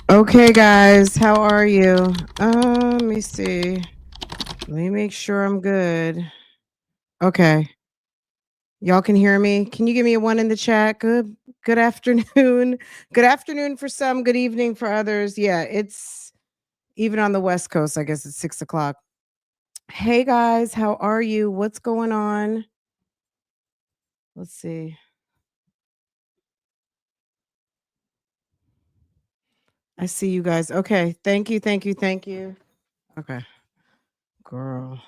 Okay, guys, how are you? Let me see. Let me make sure I'm good. Okay, y'all can hear me. Can you give me a one in the chat? Good afternoon. Good afternoon for some. Good evening for others. Yeah, it's even on the West Coast. I guess it's 6 o'clock. Hey guys, how are you? What's going on? Let's see. I see you guys. Okay, thank you, thank you, thank you. Okay, girl.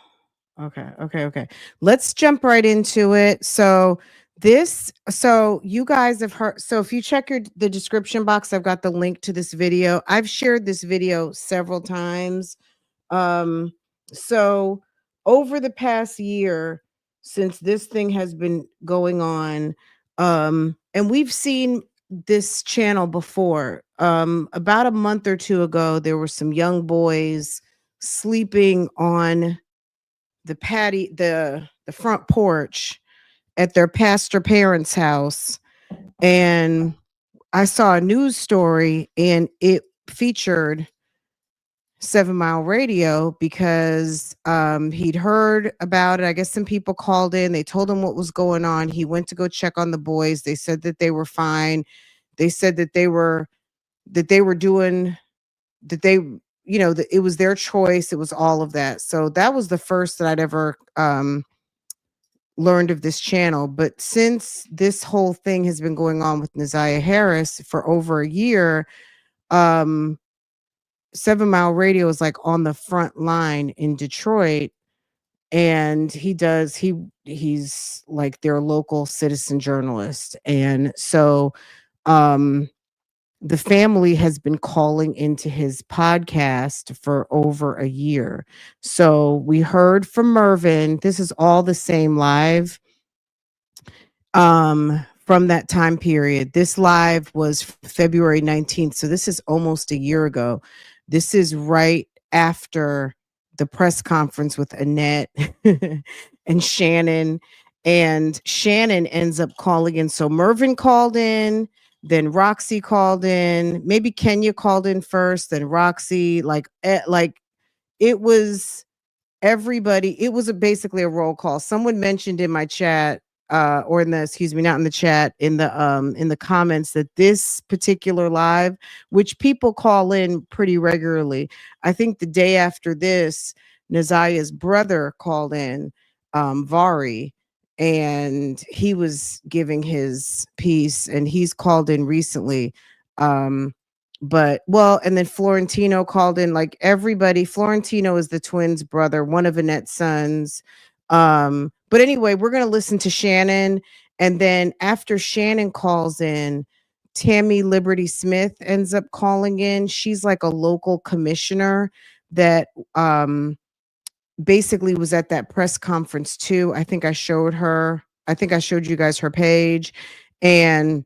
Okay. Let's jump right into it. So you guys have heard. So if you check the description box, I've got the link to this video. I've shared this video several times. Um, so over the past year, since this thing has been going on, and we've seen this channel before. About a month or two ago, there were some young boys sleeping on the front porch at their pastor parents' house, and I saw a news story and it featured 7 Mile Radio because he'd heard about it. I guess some people called in, they told him what was going on. He went to go check on the boys. They said that they were fine. They said that they were doing that they that it was their choice. It was all of that. So that was the first that I'd ever learned of this channel. But since this whole thing has been going on with Ziyah Harris for over a year, um, 7 Mile Radio is like on the front line in Detroit. And he's like their local citizen journalist. And so um the family has been calling into his podcast for over a year. So we heard from Mervin. This is all the same live from that time period. This live was February 19th. So this is almost a year ago. This is right after the press conference with Annette and Shannon. And Shannon ends up calling in. So Mervin called in, then Roxy called in, maybe Kenya called in first, then Roxy, like it was everybody. It was basically a roll call. Someone mentioned in my chat, or in the excuse me, not in the chat, in the comments, that this particular live, which people call in pretty regularly, I think the day after this, Nazaya's brother called in, Vari, and he was giving his piece, and he's called in recently. um but well, and then Florentino called in, like everybody. Florentino is the twins' brother, one of Annette's sons. But anyway, we're gonna listen to Shannon, and then after Shannon calls in, Tammy Liberty Smith ends up calling in. She's like a local commissioner that basically was at that press conference too. I think I showed you guys her page. And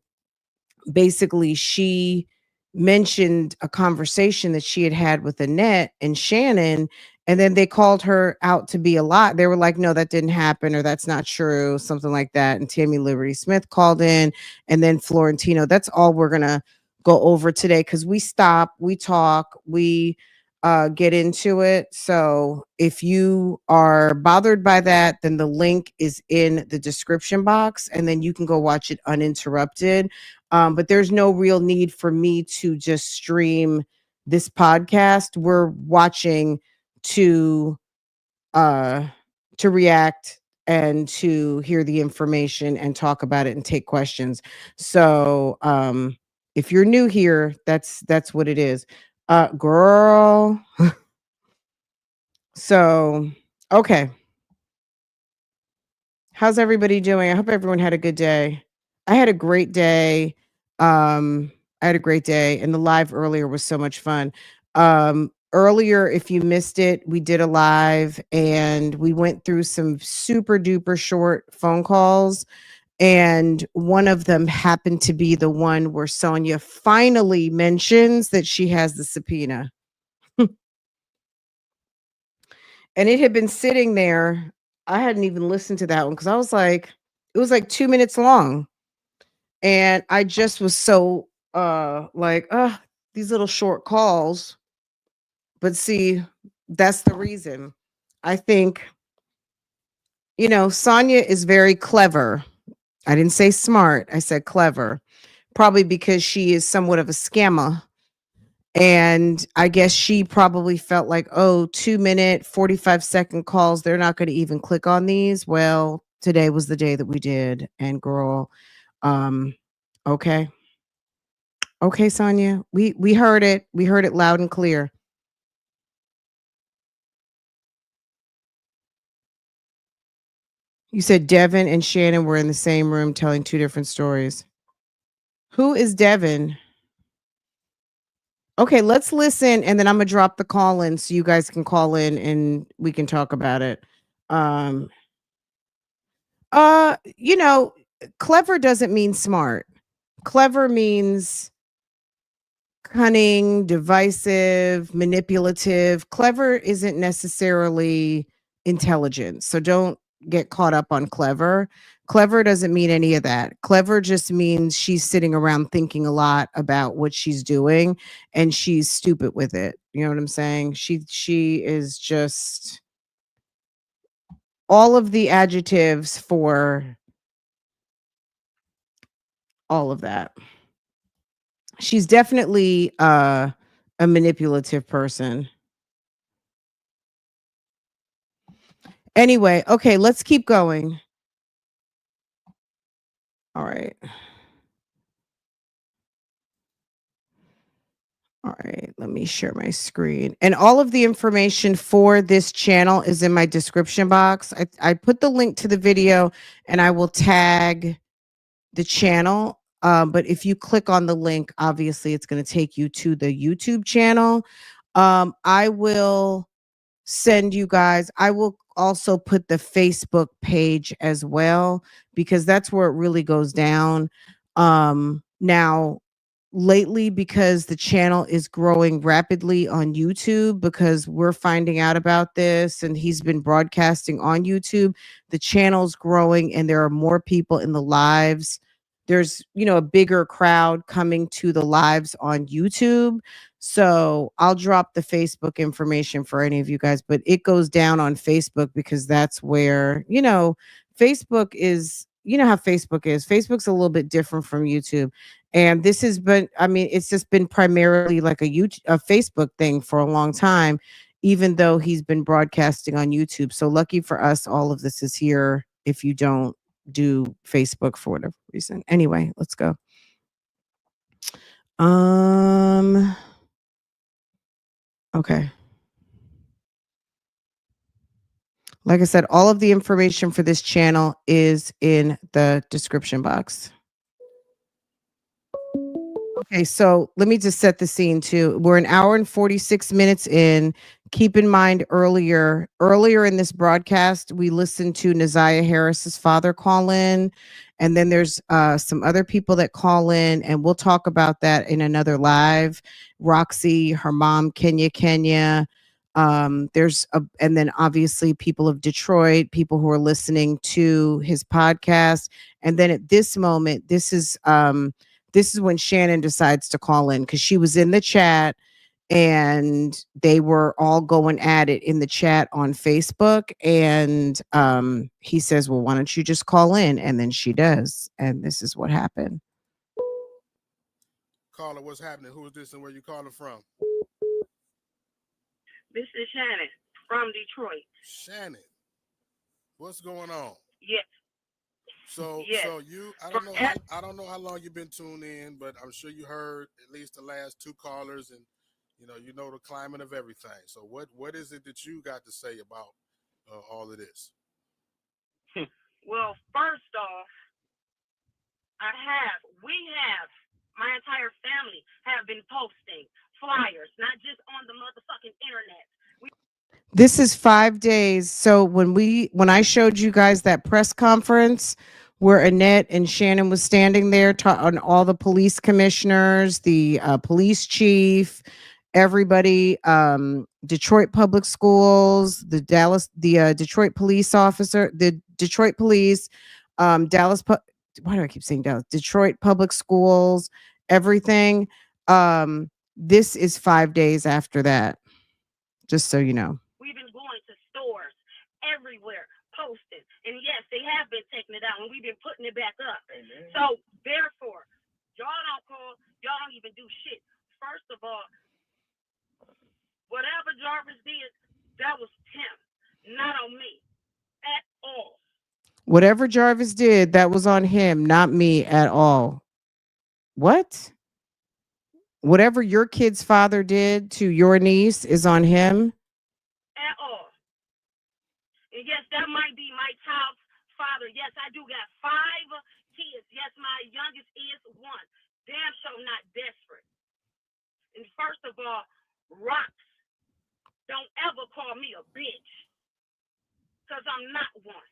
basically she mentioned a conversation that she had had with Annette and Shannon, and then they called her out to be a lot. They were like, no, that didn't happen, or that's not true, something like that. And Tammy Liberty Smith called in, and then Florentino. That's all we're gonna go over today, because we stop, we talk, we get into it. So if you are bothered by that, then the link is in the description box, and then you can go watch it uninterrupted. But there's no real need for me to just stream this podcast. We're watching to uh to react and to hear the information and talk about it and take questions. So if you're new here, that's what it is. Girl. So okay. How's everybody doing? I hope everyone had a good day. I had a great day. Um, I had a great day, and the live earlier was so much fun. Earlier, if you missed it, we did a live and we went through some super duper short phone calls. And one of them happened to be the one where Sonia finally mentions that she has the subpoena. And it had been sitting there. I hadn't even listened to that one because I was like, it was like 2 minutes long. And I just was so like, these little short calls. But see, that's the reason. I think, Sonia is very clever. I didn't say smart, I said clever. Probably because she is somewhat of a scammer. And I guess she probably felt like, oh, 2 minute, 45-second calls, they're not going to even click on these. Well, today was the day that we did. And girl, um, okay. Okay, Sonia. We heard it. We heard it loud and clear. You said Devin and Shannon were in the same room telling two different stories. Who is Devin? Okay, let's listen and then I'm gonna drop the call in so you guys can call in and we can talk about it. Um uh, you know, clever doesn't mean smart. Clever means cunning, divisive, manipulative. Clever isn't necessarily intelligent. So don't get caught up on clever. Clever doesn't mean any of that. Clever just means she's sitting around thinking a lot about what she's doing and she's stupid with it. You know what I'm saying? She is just all of the adjectives for all of that. She's definitely a manipulative person. Anyway, okay, let's keep going. All right. All right, let me share my screen. And all of the information for this channel is in my description box. I put the link to the video and I will tag the channel. But if you click on the link, obviously it's going to take you to the YouTube channel. I will send you guys, I will also put the Facebook page as well, because that's where it really goes down. Now, lately, because the channel is growing rapidly on YouTube, because we're finding out about this and he's been broadcasting on YouTube, the channel's growing and there are more people in the lives. There's, a bigger crowd coming to the lives on YouTube. So I'll drop the Facebook information for any of you guys, but it goes down on Facebook because that's where, Facebook is, how Facebook is. Facebook's a little bit different from YouTube. And this has been, I mean, it's just been primarily like a Facebook thing for a long time, even though he's been broadcasting on YouTube. So lucky for us, all of this is here if you don't do Facebook for whatever reason. Anyway, let's go. Okay. Like I said, all of the information for this channel is in the description box. Okay, so let me just set the scene too. We're an hour and 46 minutes in. Keep in mind earlier in this broadcast, we listened to Ziyah Harris's father call in, and then there's some other people that call in, and we'll talk about that in another live. Roxy, her mom, Kenya. And then obviously people of Detroit, people who are listening to his podcast. And then at this moment, this is when Shannon decides to call in because she was in the chat and they were all going at it in the chat on Facebook. And he says, well, why don't you just call in? And then she does. And this is what happened. Caller, what's happening? Who is this and where you calling from? This is Shannon from Detroit. Shannon, what's going on? Yes. So you, I don't know how long you've been tuned in, but I'm sure you heard at least the last two callers, and you know the climate of everything. So what is it that you got to say about all of this? Well, first off, we have, my entire family have been posting flyers, not just on the motherfucking internet. This is 5 days. So when I showed you guys that press conference where Annette and Shannon was standing there on all the police commissioners, the police chief, everybody, Detroit Public Schools, the Detroit police officer, the Detroit police, why do I keep saying Dallas? Detroit Public Schools, everything. This is 5 days after that, just so you know. We've been going to stores everywhere, posting. And yes, they have been taking it out, and we've been putting it back up. Amen. So, therefore, y'all don't call, y'all don't even do shit. First of all, whatever Jarvis did, that was him, not on me at all. Whatever Jarvis did, that was on him, not me at all. What? Whatever your kid's father did to your niece is on him? At all. And yes, that might be my child's father. Yes, I do got 5 kids. Yes, my youngest is 1. Damn sure not desperate. And first of all, rocks, don't ever call me a bitch. Because I'm not one.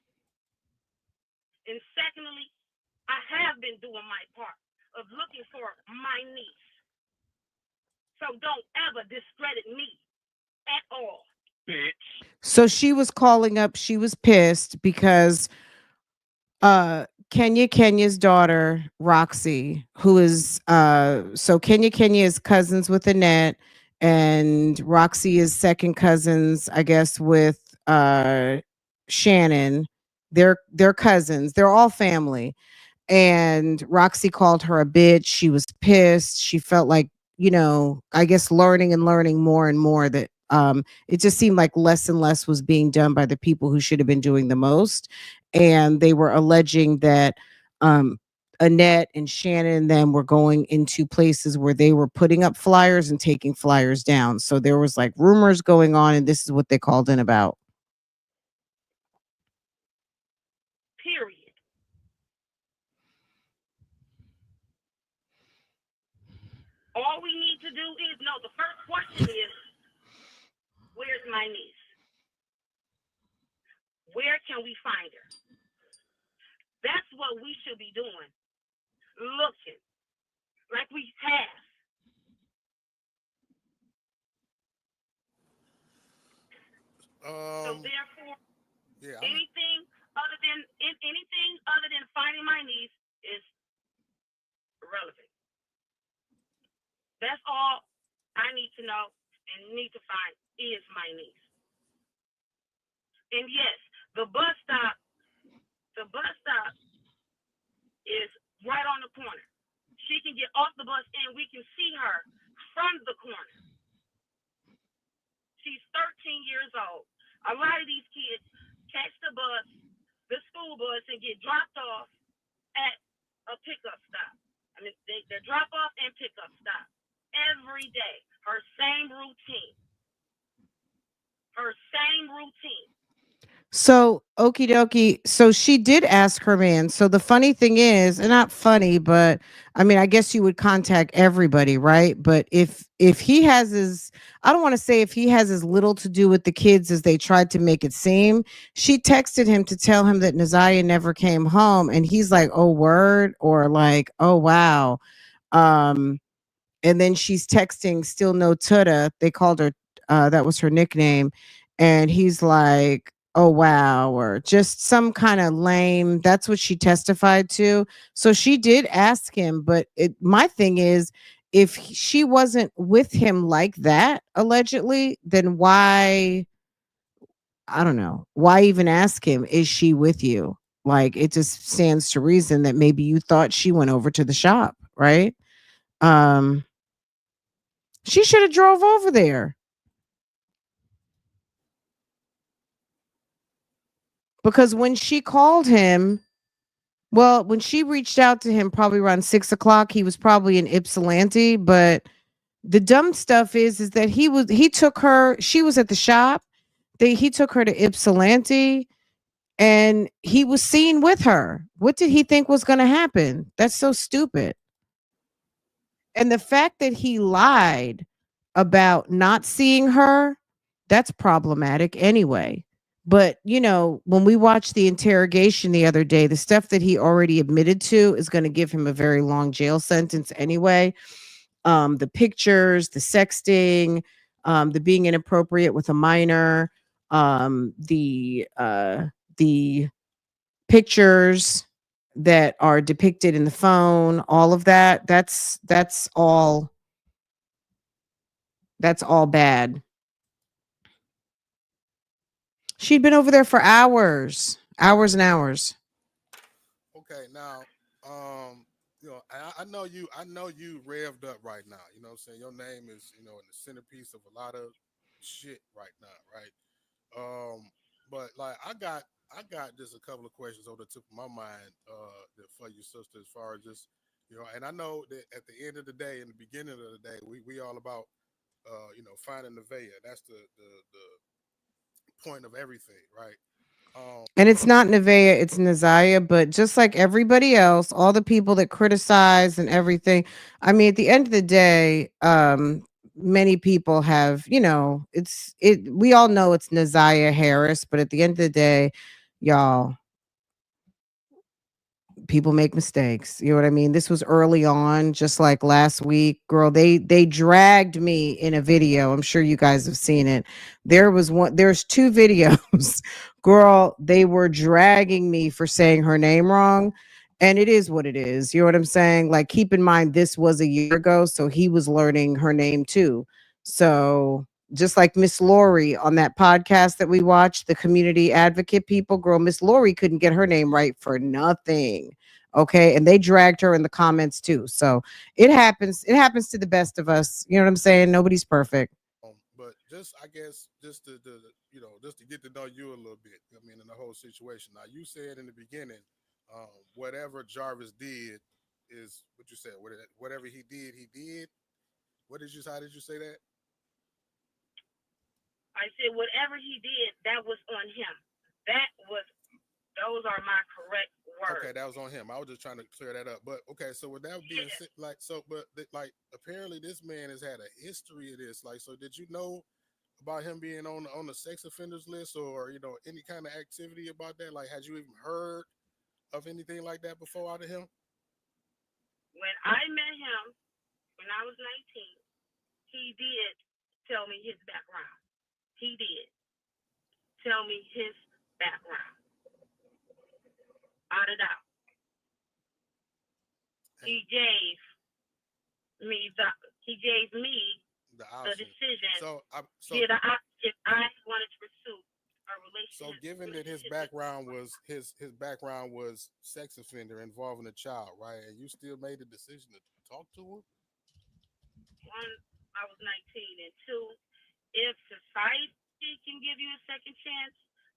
And secondly, I have been doing my part of looking for my niece. So don't ever discredit me at all. Bitch. So she was calling up, she was pissed because Kenya's daughter, Roxy, who is so Kenya is cousins with Annette, and Roxy is second cousins, I guess, with Shannon. They're cousins. They're all family. And Roxy called her a bitch. She was pissed. She felt like, I guess learning more and more that it just seemed like less and less was being done by the people who should have been doing the most. And they were alleging that um Annette and Shannon and them were going into places where they were putting up flyers and taking flyers down. So there was like rumors going on, and this is what they called in about. Period. All we need to do is know the first question is, where's my niece? Where can we find her? That's what we should be doing. Looking like we have. So therefore, anything other than finding my niece is irrelevant. That's all I need to know and need to find is my niece. And yes, the bus stop is right on the corner. She can get off the bus and we can see her from the corner. She's 13 years old. A lot of these kids catch the school bus, and get dropped off at a pickup stop. I mean, they drop off and pickup stop every day. Her same routine. So, okie dokie. So she did ask her man. So the funny thing is, and not funny, but I mean, I guess you would contact everybody, right? But if he has his, I don't want to say if he has as little to do with the kids as they tried to make it seem. She texted him to tell him that Ziyah never came home, and he's like, "Oh, word," or like, "Oh, wow." Um, and then she's texting still no Tuda. They called her that was her nickname. And he's like, "Oh wow," or just some kind of lame. That's what she testified to. So she did ask him, but my thing is, if she wasn't with him like that, allegedly, then why, I don't know, why even ask him, is she with you? Like, it just stands to reason that maybe you thought she went over to the shop, right? Um she should have drove over there. Because when she called him, well, when she reached out to him probably around 6 o'clock, he was probably in Ypsilanti. But the dumb stuff is that he took her, she was at the shop. He took her to Ypsilanti and he was seen with her. What did he think was going to happen? That's so stupid. And the fact that he lied about not seeing her, that's problematic anyway. But, when we watched the interrogation the other day, the stuff that he already admitted to is going to give him a very long jail sentence anyway. The pictures, the sexting, the being inappropriate with a minor, the pictures that are depicted in the phone, all of that, that's all That's all bad. She'd been over there for hours and hours. Okay, now, I know you revved up right now. You know what I'm saying? Your name is, in the centerpiece of a lot of shit right now, right? But like I got just a couple of questions on the tip of my mind for you, sister, as far as just and I know that at the end of the day, in the beginning of the day, we all about finding the veil. That's the point of everything, right? Um, And it's not Nevaeh, it's Nazaya. But just like everybody else, all the people that criticize and everything, I mean, at the end of the day, many people have, we all know it's Nazaya Harris, but at the end of the day, y'all, people make mistakes. You know what I mean? This was early on, just like last week. Girl, they dragged me in a video. I'm sure you guys have seen it. There's two videos. Girl, they were dragging me for saying her name wrong. And it is what it is. You know what I'm saying? Like, keep in mind, this was a year ago, so he was learning her name too. So just like Miss Lori on that podcast that we watched, the community advocate people, girl, Miss Lori couldn't get her name right for nothing. Okay. And they dragged her in the comments too. So it happens. It happens to the best of us. You know what I'm saying? Nobody's perfect. but just I guess just to get to know you a little bit. I mean, in the whole situation. Now, you said in the beginning, whatever Jarvis did is what you said. Whatever he did, he did. What did you? How did you say that? I said whatever he did, that was on him. That was those are my correct Okay, words. that was on him. I was just trying to clear that up. But okay, so with that being Yes. said, like apparently this man has had a history of this. Like, so did you know about him being on the sex offenders list, or any kind of activity about that? Like, had you even heard of anything like that before out of him? When I met him when I was 19, he did tell me his background. He did tell me his background. Out and out. And He gave me the the option. decision. So, If I wanted to pursue a so relationship given that his with background was his background was sex offender involving a child, right? And you still made the decision to talk to him. one, I was 19, and two, if society can give you a second chance,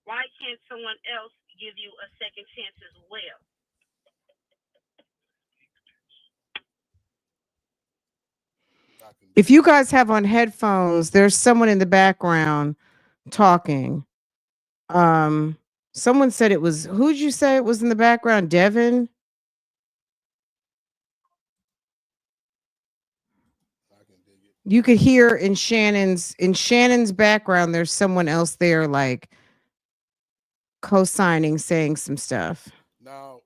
why can't someone else give you a second chance as well? If you guys have on headphones, there's someone in the background talking. Um, Someone said it was, who'd you say it was in the background? Devin? I can dig it. You could hear in Shannon's background, there's someone else there like co-signing, saying some stuff. Now,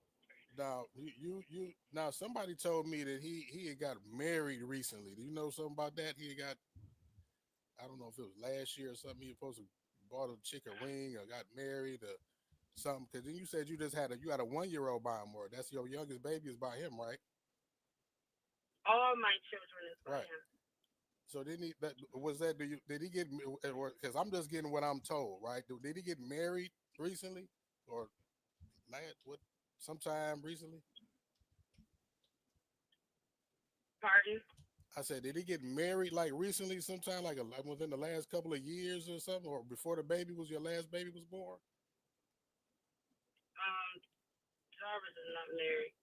now somebody told me that he had got married recently. Do you know something about that? He had got, I don't know if it was last year or something. He was supposed to bought a chick a ring or got married or something. Because then you said you had a 1-year-old by him, or that's your youngest baby is by him, right? All my children is by Right. him. So didn't he? That was that. Did he get? Because I'm just getting what I'm told, right? Did he get married recently, or last what? Sometime recently? Pardon? I said, did he get married like recently, sometime like within the last couple of years or something, or before your last baby was born? Um, Jarvis is not married.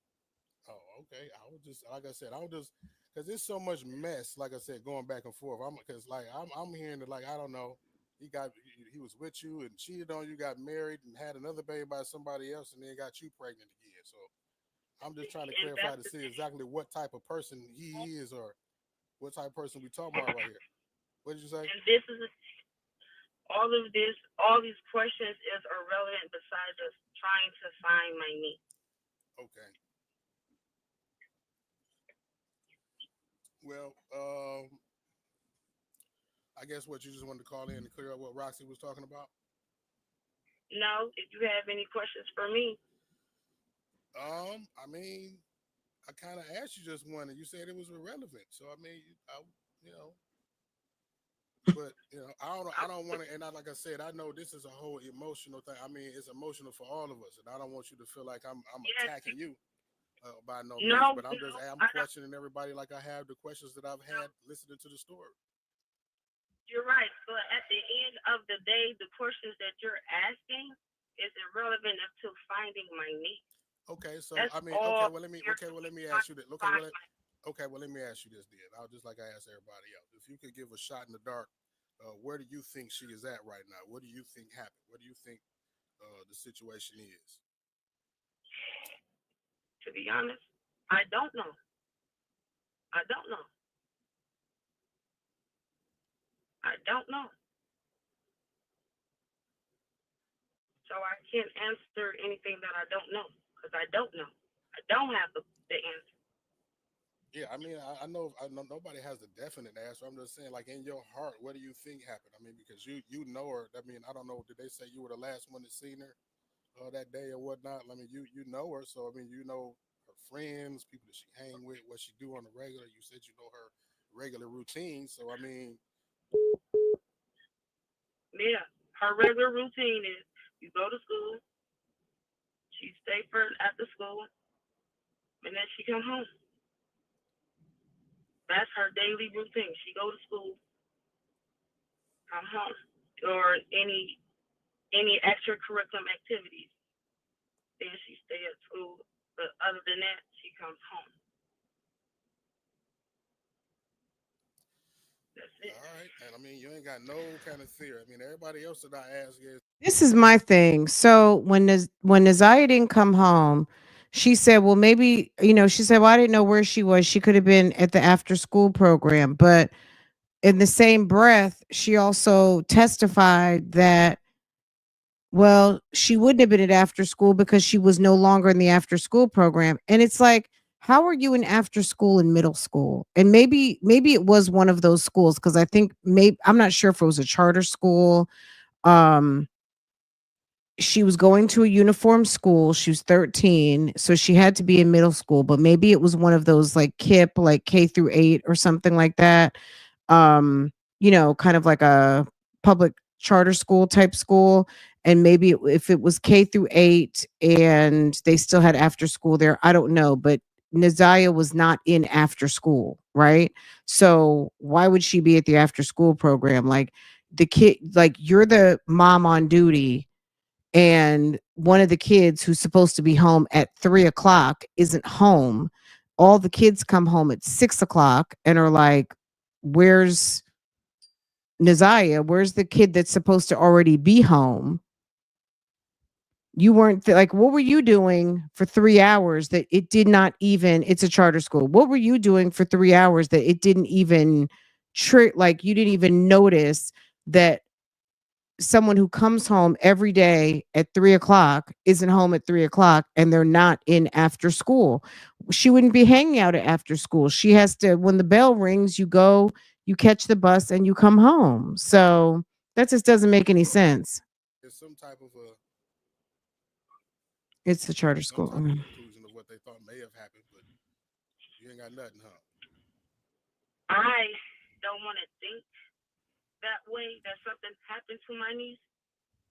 Oh, okay. I was just like I said, I was just because there's so much mess. Like I said, going back and forth. I'm hearing that like I don't know. He was with you and cheated on you, got married and had another baby by somebody else, and then got you pregnant again. So I'm just trying to And clarify that's to the see thing. exactly what type of person he is, or what type of person we talking about right here. What did you say? And this is all of this, all these questions is irrelevant besides us trying to find my niece. Okay. Well, I guess what you just wanted to call in to clear up what Roxy was talking about. No, if you have any questions for me, I mean, I kind of asked you just one, and you said it was irrelevant. So I mean, you know, But I don't want to. And like I said, I know this is a whole emotional thing. I mean, it's emotional for all of us, and I don't want you to feel like I'm Yes. attacking you by no means. No, But no, I'm I don't. questioning everybody like I have the questions that I've No, had listening to the story. you're right. But at the end of the day, the questions that you're asking is irrelevant to finding my niece. Okay, so That's I mean, all you're okay, well, let doing, me trying ask you that. to find my. Okay, well, let me ask you this then. I'll just like I asked everybody else. If you could give a shot in the dark, where do you think she is at right now? What do you think happened? What do you think the situation is? To be honest, I don't know. I don't know. I don't know. So I can't answer anything that I don't know because I don't know. I don't have the answer. Yeah, I mean, I know nobody has a definite answer. I'm just saying, like in your heart, what do you think happened? I mean, because you know her. I mean, I don't know. Did they say you were the last one to seen her that day or whatnot? I mean, you know her, so I mean, you know her friends, people that she hang with, what she do on the regular. You said you know her regular routine, so I mean, Yeah, her regular routine is you go to school, she stay for after school, and then she come home. That's her daily routine. She go to school, come home, or any extracurriculum activities. Then she stay at school. But other than that, she comes home. That's it. all right. And I mean, you ain't got no kind of theory. I mean, everybody else that I ask is, This is my thing. So when Naziah didn't come home, she said, "Well, maybe She said, "Well, I didn't know where she was. She could have been at the after school program." But in the same breath, she also testified that, well, she wouldn't have been at after school because she was no longer in the after school program. And it's like, how are you in after school in middle school? And maybe it was one of those schools because I think maybe I'm not sure if it was a charter school. Um, she was going to a uniform school. She was 13, so she had to be in middle school, but maybe it was one of those like KIP, like K through 8 or something like that. Um, kind of like a public charter school type school. And maybe if it was K through 8 and they still had after school there, I don't know. But Naziah was not in after school, right? So why would she be at the after school program? Like the kid, like you're the mom on duty and one of the kids who's supposed to be home at 3 o'clock isn't home. All the kids come home at 6 o'clock and are like, "Where's Naziah? Where's the kid that's supposed to already be home? You weren't like, what were you doing for 3 hours that it did not even? It's a charter school. What were you doing for 3 hours that it didn't even trick? Like you didn't even notice that someone who comes home every day at 3 o'clock isn't home at 3 o'clock and they're not in after school. She wouldn't be hanging out at after school. She has to, when the bell rings, you go, you catch the bus and you come home. So that just doesn't make any sense. there's some type of a It's a charter some school. type of conclusion of what they thought may have happened, but you ain't got nothing, huh? I don't want to think that way that something happened to my niece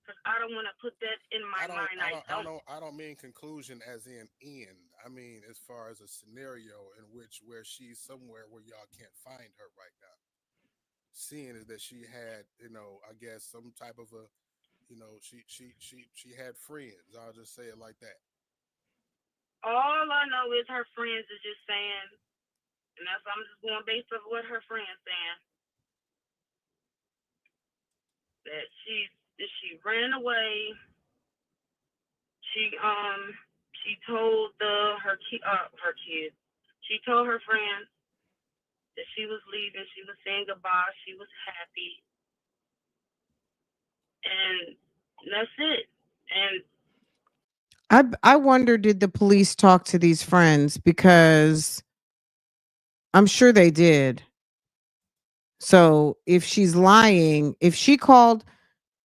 because I don't want to put that in my mind. I don't. I don't mean conclusion as in end. I mean as far as a scenario in which where she's somewhere where y'all can't find her right now. Seeing is that she had, I guess some type of a, she had friends. I'll just say it like that. All I know is her friends is just saying, and that's I'm just going based off what her friends saying that she ran away. She she told her kids. She told her friends that she was leaving. She was saying goodbye. She was happy, and that's it. And I wonder, did the police talk to these friends? Because I'm sure they did. So if she's lying, if she called,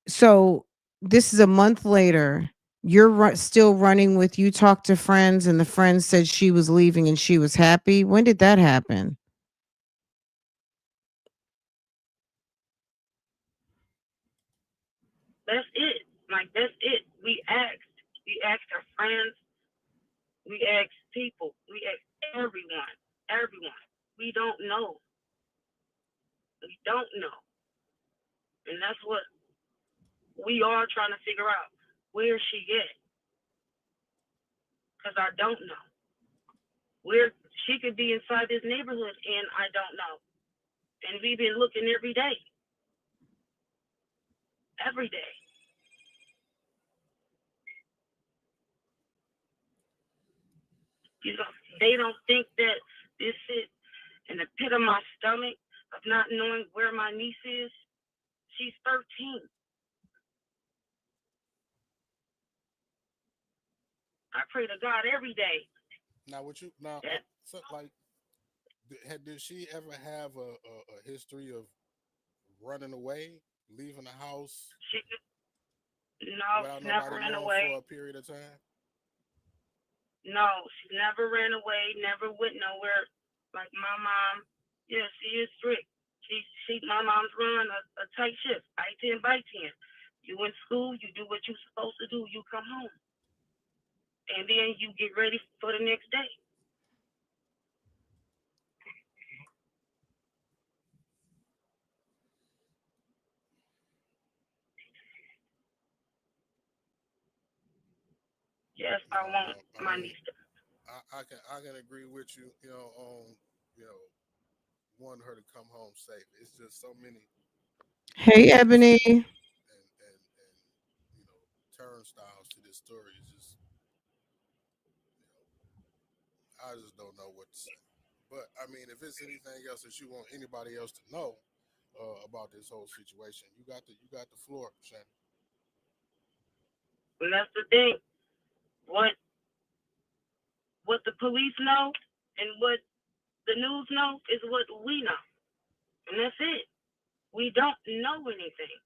so this is a month later, you're still running with, you talked to friends and the friends said she was leaving and she was happy. When did that happen? Like that's it. We asked our friends, we asked people, we asked everyone, everyone. We don't know. We don't know, and that's what we are trying to figure out. Where's she at? Because I don't know. Where she could be inside this neighborhood, and I don't know. And we've been looking every day, every day. You know, they don't think that this is in the pit of my stomach of not knowing where my niece is. She's 13. I pray to God every day. Now, would you now That so, like did she ever have a history of running away, leaving the house she no, without she never nobody ran knowing away. for a period of time? No, she never ran away, never went nowhere. Like my mom, yeah, she is strict. My mom's run a tight ship, 10 by 10. You in school, you do what you're supposed to do, you come home. And then you get ready for the next day. Yes, I want I my mean, niece to. I can agree with you. On you know wanting her to come home safe. It's just so many Hey, Ebony. twists and turnstiles to this story. It's just I just don't know what to say. But I mean, if it's anything else that you want anybody else to know about this whole situation, you got the floor, Shannon. And that's the thing. What what the police know and what the news know is what we know. And that's it. We don't know anything.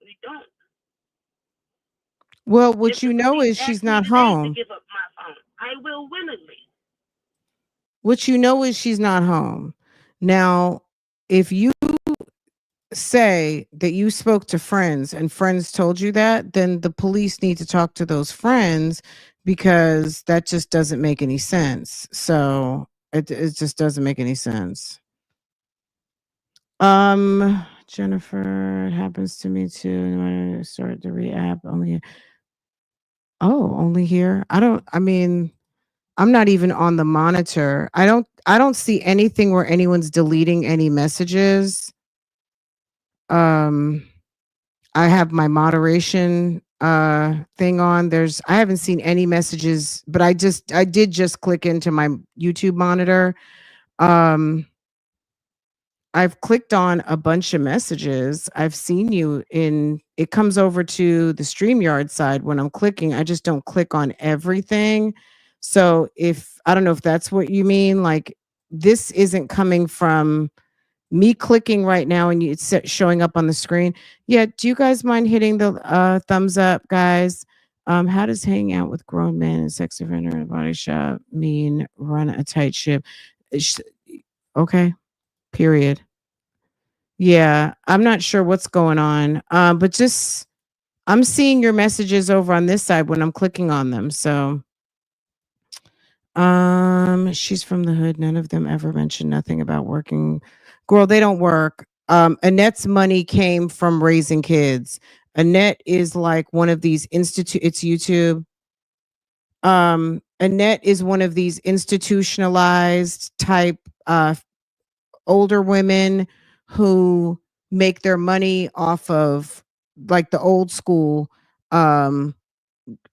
We don't. Well, If what the you know police is she's ask me not today to home. give up my phone, I will willingly. What you know is she's not home. Now, if you say that you spoke to friends and friends told you that, then the police need to talk to those friends because that just doesn't make any sense. So it just doesn't make any sense. Jennifer, it happens to me too. When I start the re-app only. Oh, only here. I mean, I'm not even on the monitor. I don't see anything where anyone's deleting any messages. Um I have my moderation thing on. I haven't seen any messages, but I did just click into my YouTube monitor. Um I've clicked on a bunch of messages. I've seen you in it comes over to the StreamYard side when I'm clicking. I just don't click on everything. So if I don't know if that's what you mean, like this isn't coming from me clicking right now and it's showing up on the screen. Yeah, do you guys mind hitting the thumbs up, guys? How does hanging out with grown men and sex offender in a body shop mean run a tight ship? Okay, period. Yeah, I'm not sure what's going on. But just I'm seeing your messages over on this side when I'm clicking on them. So, she's from the hood. None of them ever mentioned nothing about working. Girl, they don't work. Annette's money came from raising kids. Annette is like one of these it's YouTube. Annette is one of these institutionalized type older women who make their money off of like the old school um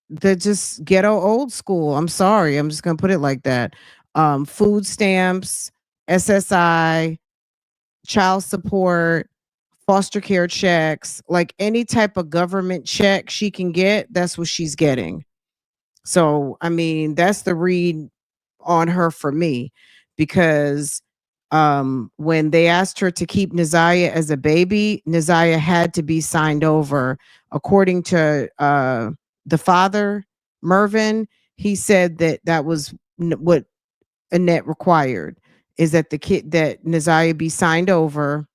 the just ghetto old school. I'm sorry, I'm just gonna put it like that. Food stamps, SSI, child support, foster care checks, like any type of government check she can get, that's what she's getting. So, I mean, that's the read on her for me because when they asked her to keep Naziah as a baby, Naziah had to be signed over. According to the father, Mervyn, he said that that was what Annette required is that the kid that Naziah be signed over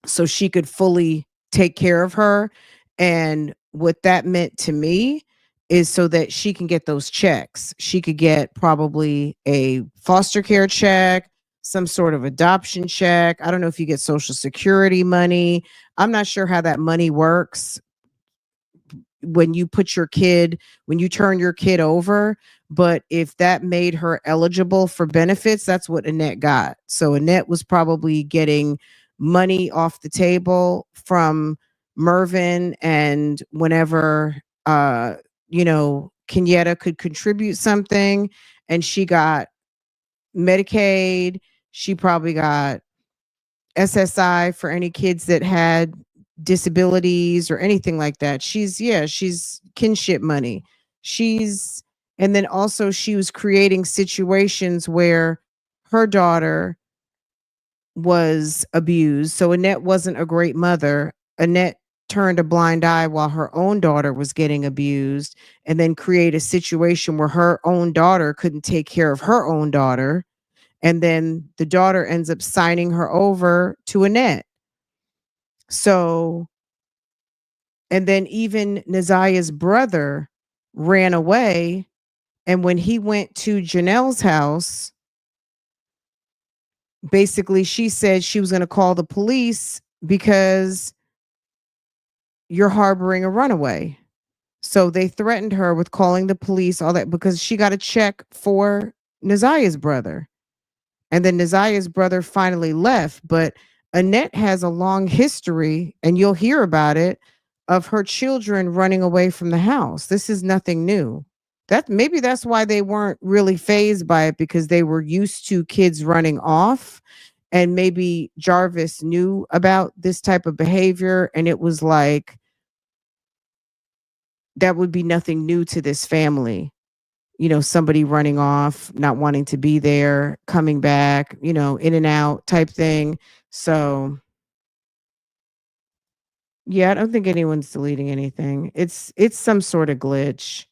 so she could fully take care of her. And what that meant to me is so that she can get those checks. She could get probably a foster care check, some sort of adoption check. I don't know if you get social security money. I'm not sure how that money works when you put your kid when you turn your kid over, but if that made her eligible for benefits, that's what Annette got. So Annette was probably getting money off the table from Mervin, and whenever Kenyatta could contribute something, and she got Medicaid, she probably got SSI for any kids that had disabilities or anything like that. She's kinship money. She's and then also she was creating situations where her daughter was abused. So Annette wasn't a great mother. Annette turned a blind eye while her own daughter was getting abused, and then create a situation where her own daughter couldn't take care of her own daughter, and then the daughter ends up signing her over to Annette. So, and then even Naziah's brother ran away. And when he went to Janelle's house, basically she said she was going to call the police because you're harboring a runaway. So they threatened her with calling the police, all that, because she got a check for Naziah's brother. And then Naziah's brother finally left. But Annette has a long history, and you'll hear about it, of her children running away from the house. This is nothing new. That maybe that's why they weren't really phased by it, because they were used to kids running off. And maybe Jarvis knew about this type of behavior, and it was like that would be nothing new to this family. Somebody running off, not wanting to be there, coming back, in and out type thing. So, yeah, I don't think anyone's deleting anything. It's some sort of glitch.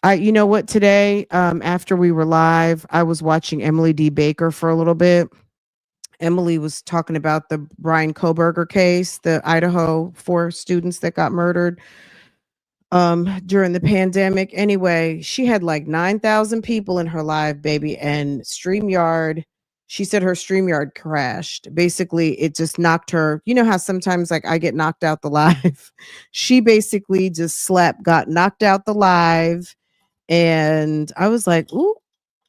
You know what, today, after we were live, I was watching Emily D. Baker for a little bit. Emily was talking about the Brian Koberger case, the Idaho 4 students that got murdered during the pandemic. Anyway, she had like 9,000 people in her live, baby, and StreamYard, she said her StreamYard crashed. Basically, it just knocked her. You know how sometimes like I get knocked out the live? She basically just got knocked out the live, and I was like, "Ooh."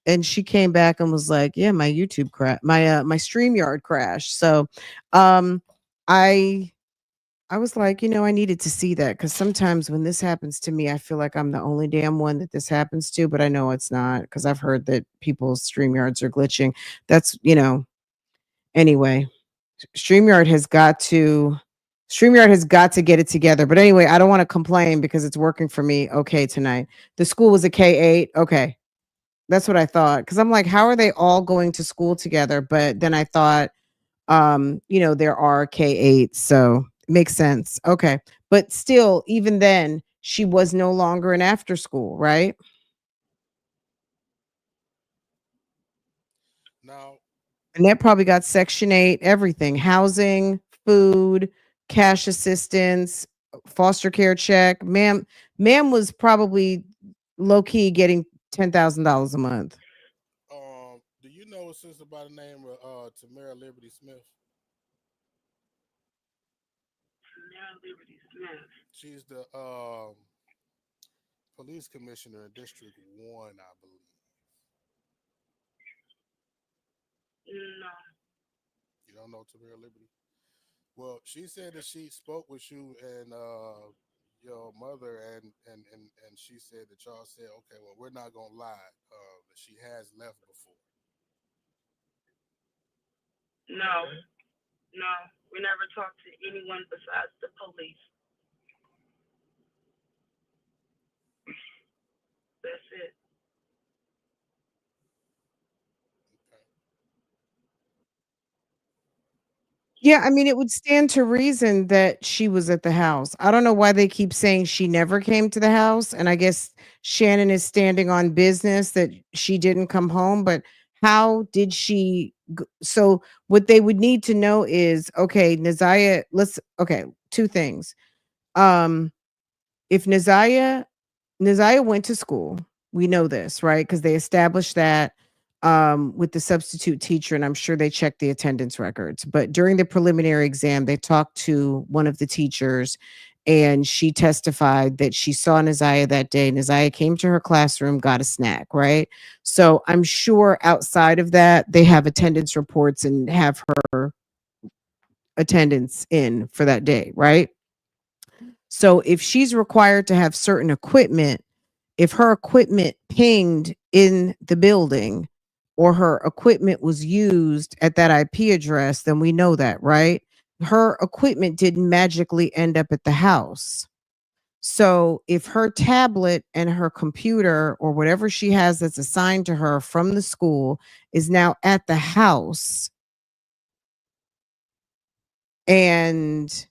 And she came back and was like, "Yeah, my YouTube my StreamYard crashed." So, um I I was like, I needed to see that, because sometimes when this happens to me, I feel like I'm the only damn one that this happens to, but I know it's not, because I've heard that people's StreamYards are glitching. That's, anyway, StreamYard has got to StreamYard has got to get it together. But anyway, I don't want to complain because it's working for me okay tonight. The school was a K-8. Okay. That's what I thought. Because I'm like, how are they all going to school together? But then I thought, there are K-8, so it makes sense. Okay. But still, even then, she was no longer in after school, right? Now, And that probably got Section 8, everything, housing, food, cash assistance, foster care check. Ma'am was probably low key getting $10,000 a month. do you know a sister by the name of Tamara Liberty Smith? Now Liberty Smith. She's the police commissioner in District 1, I believe. No. You don't know Tamara Liberty? Well, she said that she spoke with you and your mother, and she said that y'all said, okay, well, we're not gonna lie, that she has left before. No. No. We never talked to anyone besides the police. That's it. Okay. Yeah, I mean, it would stand to reason that she was at the house. I don't know why they keep saying she never came to the house. And I guess Shannon is standing on business that she didn't come home. But how did she so what they would need to know is, okay, Nazaya, two things. If Nazaya went to school, we know this, right? Because they established that with the substitute teacher, and I'm sure they checked the attendance records. But during the preliminary exam, they talked to one of the teachers, and she testified that she saw Nazaya that day. Nazaya came to her classroom, got a snack, right? So I'm sure outside of that, they have attendance reports and have her attendance in for that day, right? So if she's required to have certain equipment, if her equipment pinged in the building or her equipment was used at that IP address, then we know that, right? Her equipment didn't magically end up at the house. So if her tablet and her computer or whatever she has that's assigned to her from the school is now at the house, and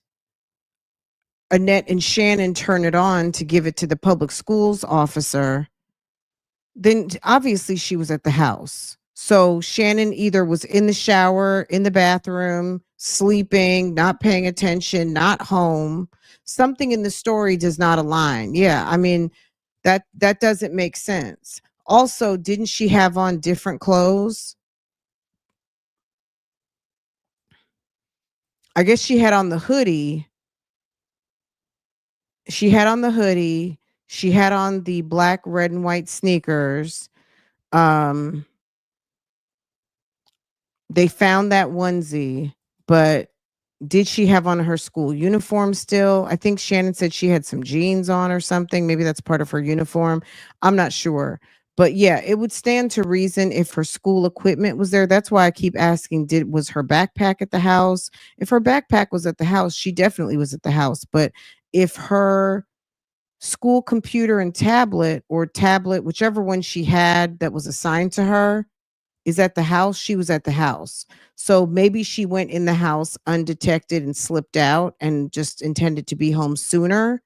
Annette and Shannon turn it on to give it to the public schools officer, then obviously she was at the house. So Shannon either was in the shower, in the bathroom, sleeping, not paying attention, not home. Something in the story does not align. Yeah, I mean, that doesn't make sense. Also, didn't she have on different clothes? I guess she had on the hoodie. She had on the hoodie. She had on the black, red, and white sneakers. Um, they found that onesie, but did she have on her school uniform still? I think Shannon said she had some jeans on or something. Maybe that's part of her uniform. I'm not sure. But yeah, it would stand to reason if her school equipment was there. That's why I keep asking, was her backpack at the house? If her backpack was at the house, she definitely was at the house. But if her school computer and tablet, or tablet, whichever one she had that was assigned to her, is at the house, she was at the house. So maybe she went in the house undetected and slipped out and just intended to be home sooner,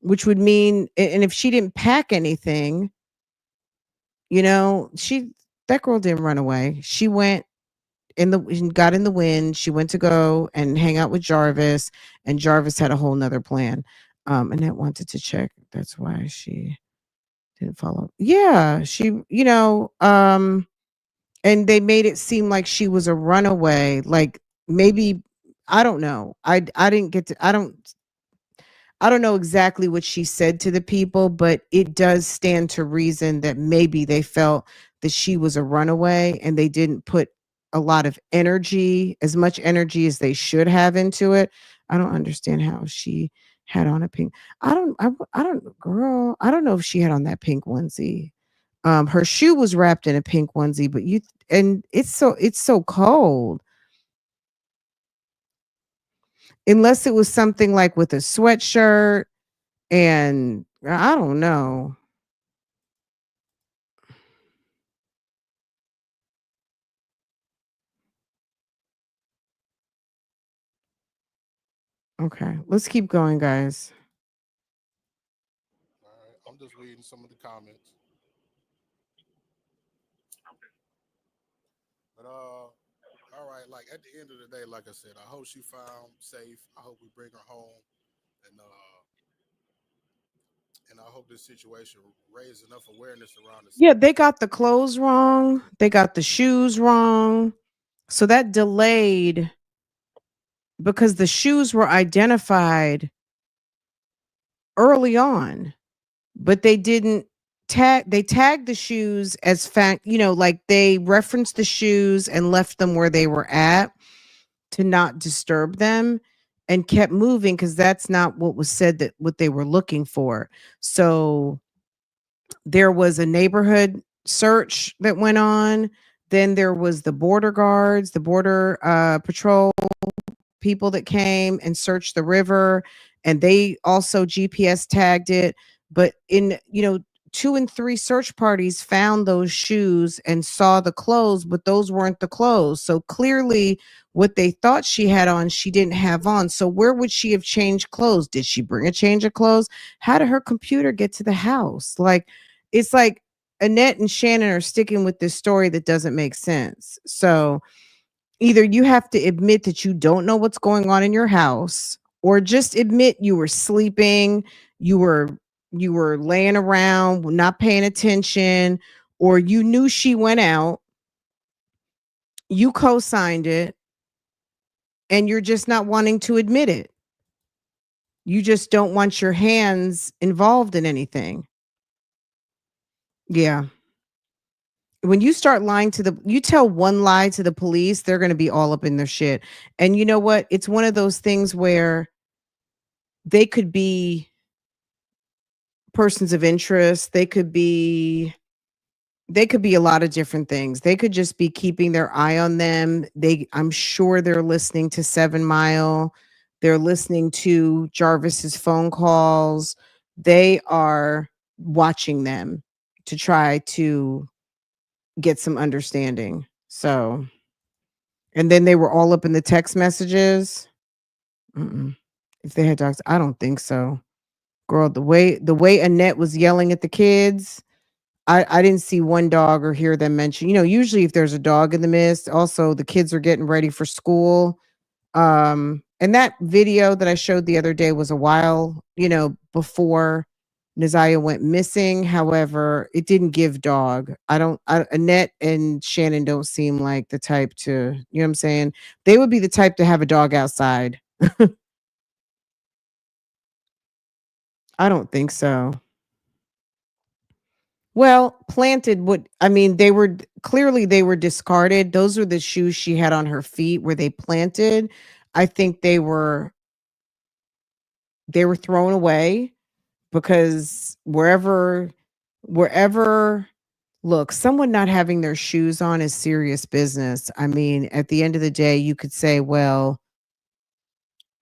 which would mean, and if she didn't pack anything, that girl didn't run away. She went got in the wind. She went to go and hang out with Jarvis, and Jarvis had a whole nother plan. Annette wanted to check. That's why she didn't follow. Yeah, and they made it seem like she was a runaway. Like, maybe, I don't know. I didn't get to I don't know exactly what she said to the people, but it does stand to reason that maybe they felt that she was a runaway and they didn't put a lot of energy, as much energy as they should have into it. I don't understand how she had on a pink. I don't, girl, I don't know if she had on that pink onesie. Her shoe was wrapped in a pink onesie, but and it's so cold. Unless it was something like with a sweatshirt, and I don't know. Okay, let's keep going, guys. All right, I'm just reading some of the comments. But all right, like at the end of the day, like I said, I hope she found safe. I hope we bring her home, and I hope this situation raise enough awareness around this. Yeah, they got the clothes wrong. They got the shoes wrong. So that delayed, because the shoes were identified early on, but they didn't they tagged the shoes as fact, like they referenced the shoes and left them where they were at to not disturb them, and kept moving because that's not what was said, that what they were looking for. So there was a neighborhood search that went on. Then there was the border guards, the border patrol people that came and searched the river, and they also GPS tagged it. But 2 and 3 search parties found those shoes and saw the clothes, but those weren't the clothes. So clearly what they thought she had on, she didn't have on. So where would she have changed clothes? Did she bring a change of clothes? How did her computer get to the house? Like, it's like, Annette and Shannon are sticking with this story that doesn't make sense. So either you have to admit that you don't know what's going on in your house, or just admit you were sleeping, you were you were laying around, not paying attention, or you knew she went out, you co-signed it, and you're just not wanting to admit it. You just don't want your hands involved in anything. Yeah. When you start lying to you tell one lie to the police, they're going to be all up in their shit. And you know what? It's one of those things where they could be persons of interest. They could be a lot of different things. They could just be keeping their eye on them. I'm sure they're listening to 7 Mile. They're listening to Jarvis's phone calls. They are watching them to try to get some understanding. So, and then they were all up in the text messages. Mm-mm. If they had dogs, I don't think so. Girl, the way Annette was yelling at the kids, I didn't see one dog or hear them mention. Usually if there's a dog in the midst, also the kids are getting ready for school. And that video that I showed the other day was a while, before Ziyah went missing. However, it didn't give dog. Annette and Shannon don't seem like the type to, you know what I'm saying? They would be the type to have a dog outside. I don't think so. Well, planted would I mean, they were discarded. Those were the shoes she had on her feet. Were they planted? I think they were thrown away because wherever look, someone not having their shoes on is serious business. I mean, at the end of the day, you could say, well,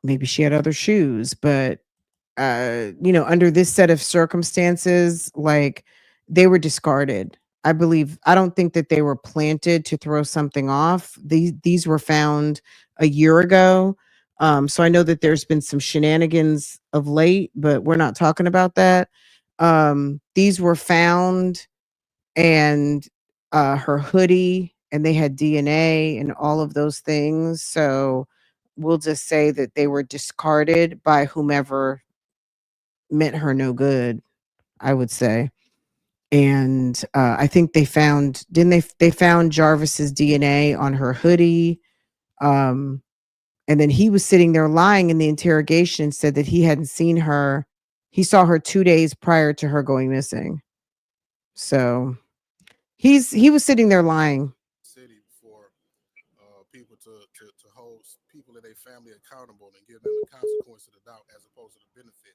maybe she had other shoes, but under this set of circumstances, like, they were discarded. I don't think that they were planted to throw something off. These were found a year ago. So I know that there's been some shenanigans of late, but we're not talking about that. These were found, and her hoodie, and they had DNA and all of those things. So we'll just say that they were discarded by whomever meant her no good, I would say. And I think they found, didn't they found Jarvis's DNA on her hoodie. Um, and then he was sitting there lying in the interrogation and said that he hadn't seen her. He saw her 2 days prior to her going missing. So he was sitting there lying. City for people to hold people in their family accountable and give them the consequence of the doubt as opposed to the benefit.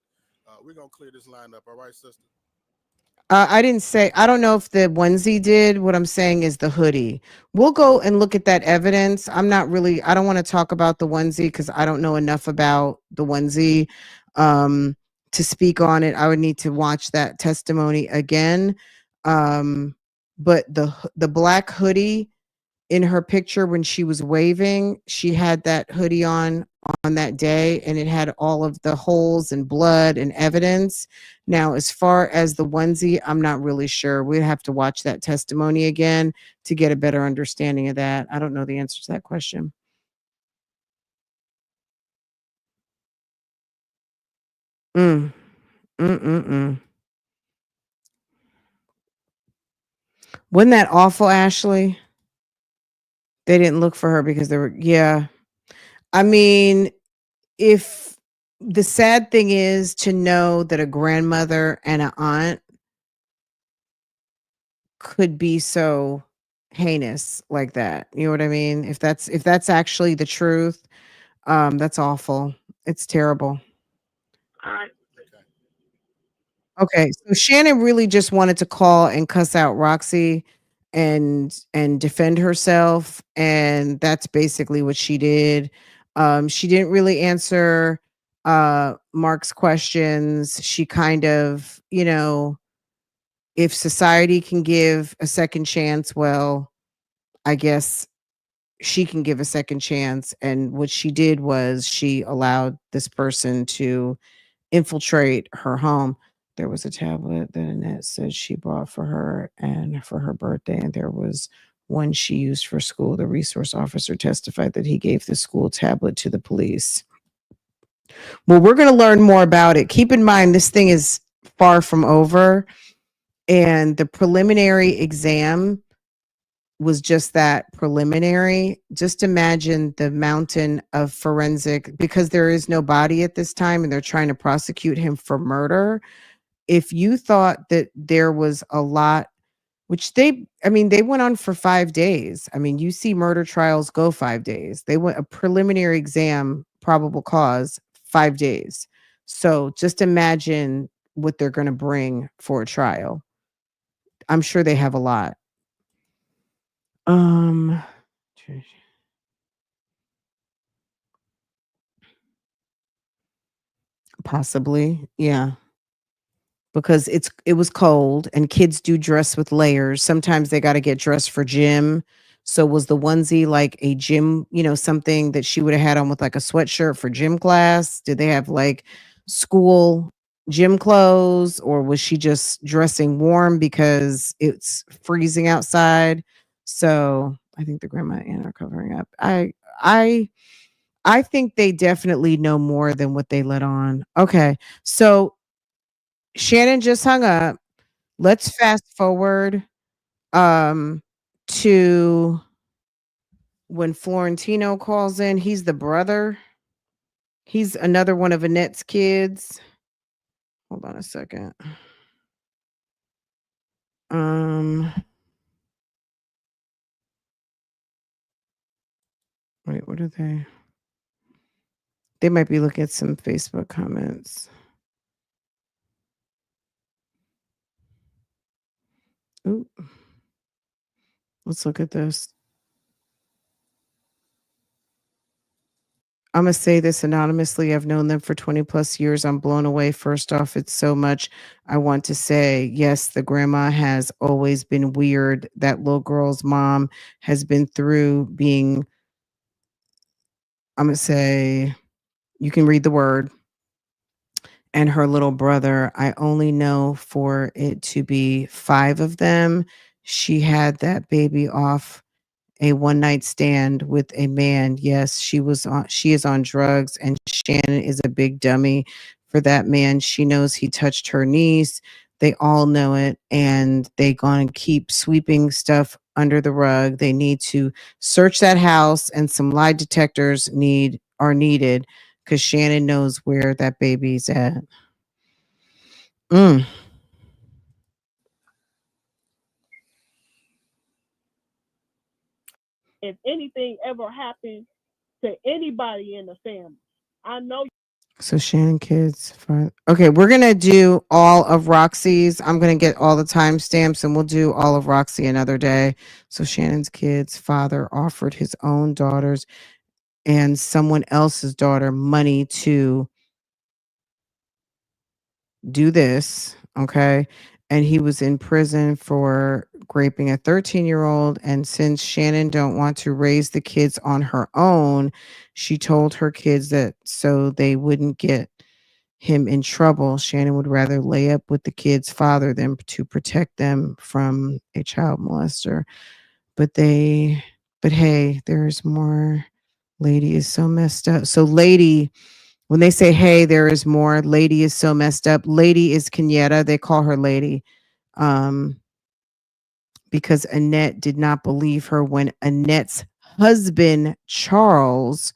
We're gonna clear this line up, all right, sister? I don't know if the onesie did. What I'm saying is the hoodie. We'll go and look at that evidence. I don't want to talk about the onesie because I don't know enough about the onesie to speak on it. I would need to watch that testimony again. But the black hoodie in her picture when she was waving, she had that hoodie on that day, and it had all of the holes and blood and evidence. Now, as far as the onesie, I'm not really sure. We'd have to watch that testimony again to get a better understanding of that. I don't know the answer to that question. Mm. Mm-mm-mm. Wasn't that awful, Ashley? They didn't look for her because yeah. I mean, if the sad thing is to know that a grandmother and an aunt could be so heinous like that. You know what I mean? If that's actually the truth, that's awful. It's terrible. All right. Okay, so Shannon really just wanted to call and cuss out Roxy and defend herself, and that's basically what she did. She didn't really answer Mark's questions. She kind of, if society can give a second chance, well, I guess she can give a second chance. And what she did was she allowed this person to infiltrate her home. there was a tablet that Annette said she bought for her and for her birthday, and there was one she used for school. The resource officer testified that he gave the school tablet to the police. Well, we're going to learn more about it. Keep in mind, this thing is far from over, and the preliminary exam was just that, preliminary. Just imagine the mountain of forensic, because there is no body at this time and they're trying to prosecute him for murder. If you thought that there was a lot, which they went on for 5 days. I mean, you see murder trials go 5 days. They went a preliminary exam, probable cause, 5 days. So just imagine what they're going to bring for a trial. I'm sure they have a lot. Possibly, yeah. Because it was cold and kids do dress with layers. Sometimes they got to get dressed for gym. So was the onesie like a gym, something that she would have had on with like a sweatshirt for gym class? Did they have like school gym clothes, or was she just dressing warm because it's freezing outside? So I think the grandma and aunt are covering up. I think they definitely know more than what they let on. Okay. So Shannon just hung up. Let's fast forward to when Florentino calls in. He's the brother. He's another one of Annette's kids. Hold on a second. Wait, what are they? They might be looking at some Facebook comments. Ooh. Let's look at this. I'm going to say this anonymously. I've known them for 20 plus years. I'm blown away. First off, it's so much. I want to say, yes, the grandma has always been weird. That little girl's mom has been through being, I'm going to say, you can read the word. And her little brother, I only know for it to be 5 of them. She had that baby off a one night stand with a man. Yes, she is on drugs, and Shannon is a big dummy for that man. She knows he touched her niece. They all know it, and they gonna keep sweeping stuff under the rug. They need to search that house, and some lie detectors are needed because Shannon knows where that baby's at. If anything ever happened to anybody in the family, I know. So Shannon kids okay, we're gonna do all of Roxy's. I'm gonna get all the timestamps and we'll do all of Roxy another day. So Shannon's kids' father offered his own daughters and someone else's daughter money to do this. Okay. And he was in prison for raping a 13-year-old. And since Shannon don't want to raise the kids on her own, she told her kids that so they wouldn't get him in trouble, Shannon would rather lay up with the kid's father than to protect them from a child molester. But hey, there's more. Lady is so messed up. So Lady, when they say, hey, there is more, Lady is so messed up. Lady is Kenyatta. They call her Lady. Because Annette did not believe her when Annette's husband, Charles,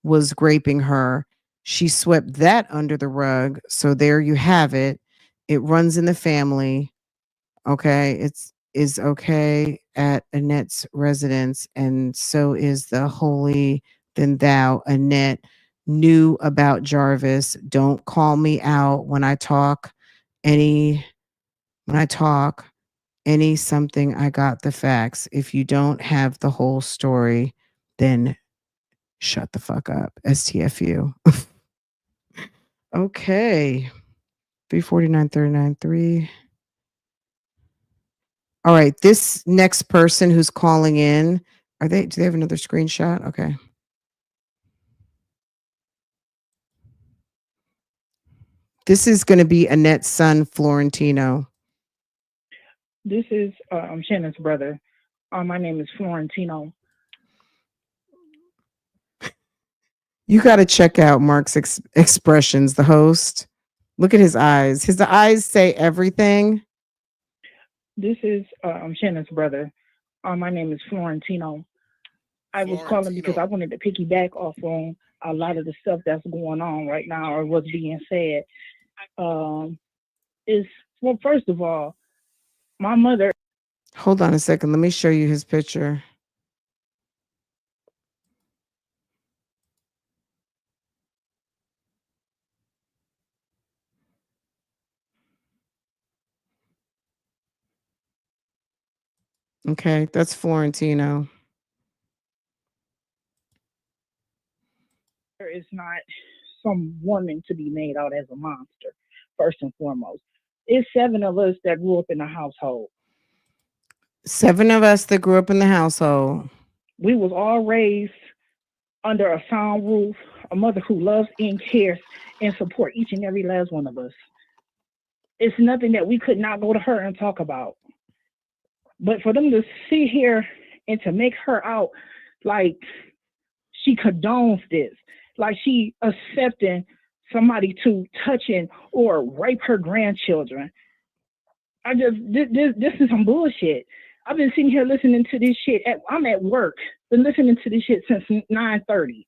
was raping her. She swept that under the rug. So there you have it. It runs in the family. Okay. Is okay at Annette's residence. And so is the holy then thou. Annette knew about Jarvis. Don't call me out when I talk any something. I got the facts. If you don't have the whole story, then shut the fuck up. STFU. Okay. 349-39-3. All right. This next person who's calling in, do they have another screenshot? Okay. This is going to be Annette's son, Florentino. This is Shannon's brother. My name is Florentino. You got to check out Mark's expressions, the host. Look at his eyes. His eyes say everything. This is Shannon's brother. My name is Florentino. I was calling because I wanted to piggyback off on a lot of the stuff that's going on right now or what's being said. Well, first of all, my mother. Hold on a second. Let me show you his picture. Okay, that's Florentino. There is not some woman to be made out as a monster, first and foremost. It's 7 of us that grew up in a household. 7 of us that grew up in the household. We was all raised under a sound roof, a mother who loves and cares and support each and every last one of us. It's nothing that we could not go to her and talk about. But for them to sit here and to make her out like she condones this, like she accepting somebody to touching or rape her grandchildren, this is some bullshit. I've been sitting here listening to this shit. I'm at work. Been listening to this shit since 9:30.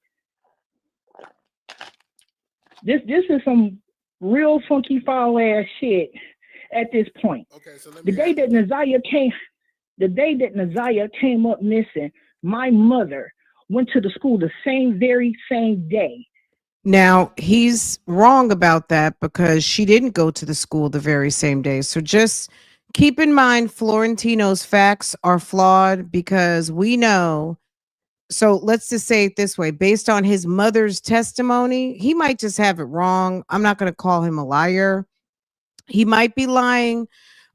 This is some real funky foul ass shit at this point. Okay, so the day that Ziyah came up missing, my mother went to the school the very same day. Now, he's wrong about that because she didn't go to the school the very same day. So just keep in mind, Florentino's facts are flawed because we know. So let's just say it this way. Based on his mother's testimony, he might just have it wrong. I'm not going to call him a liar. He might be lying,